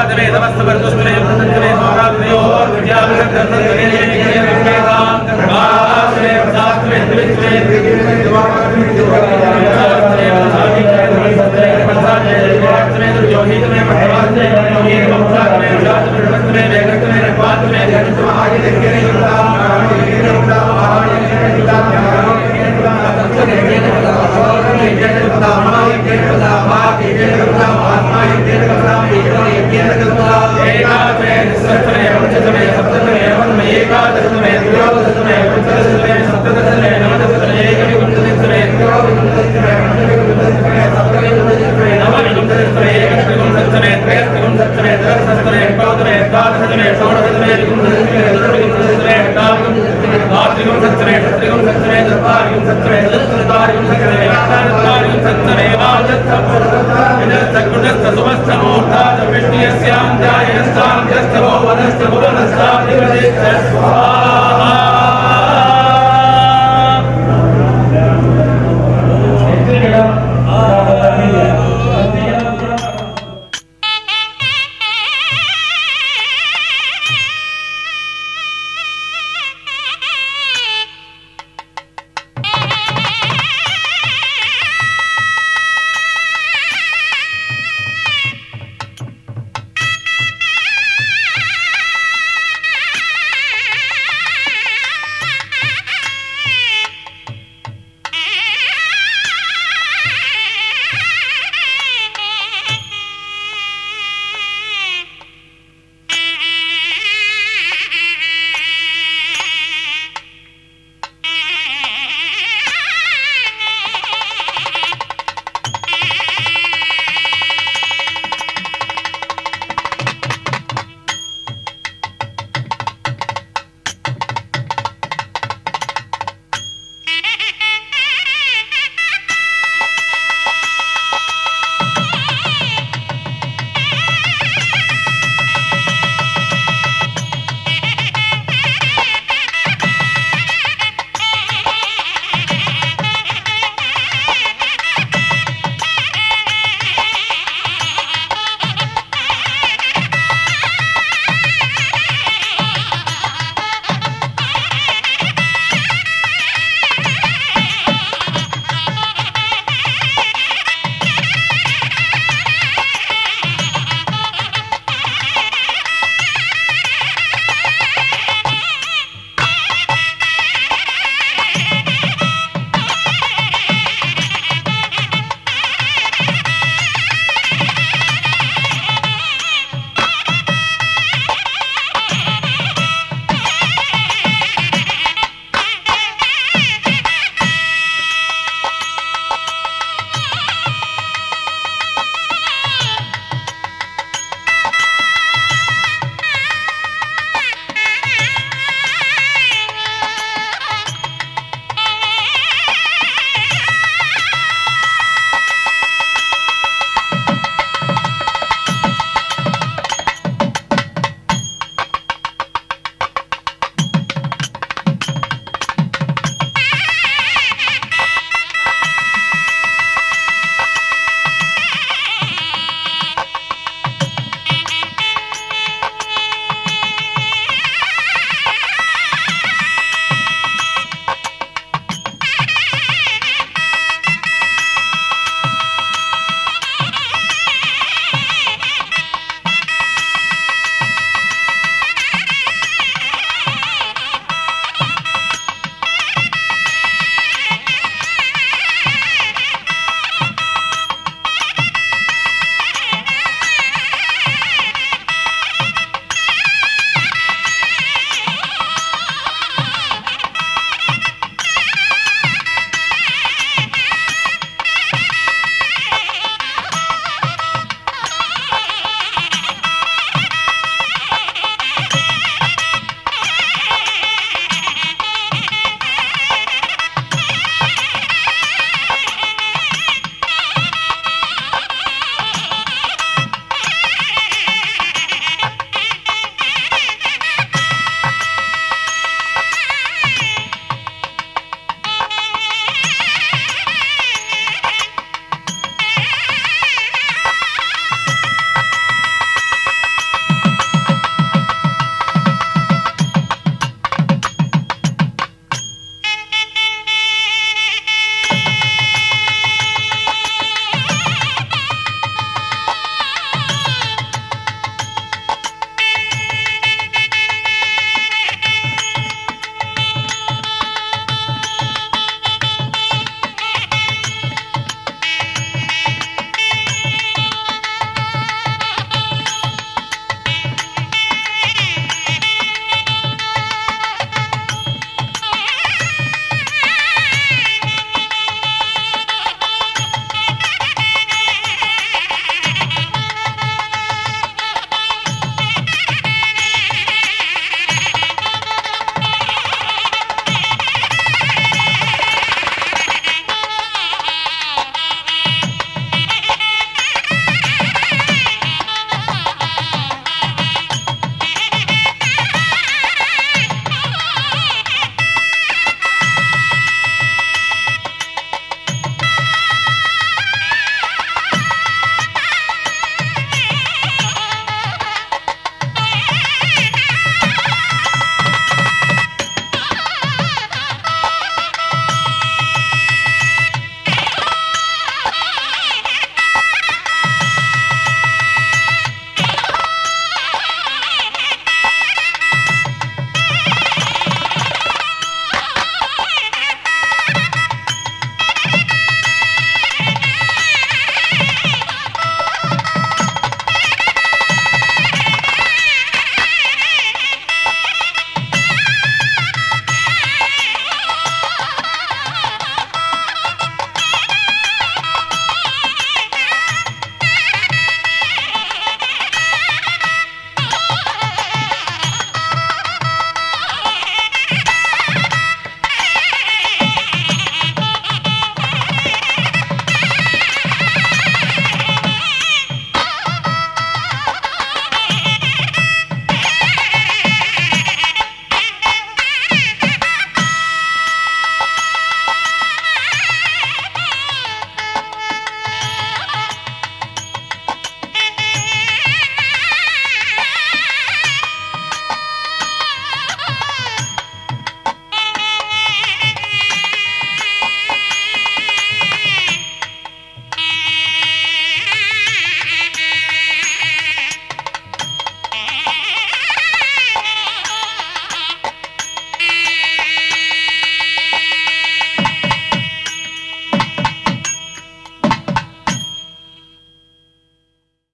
Swami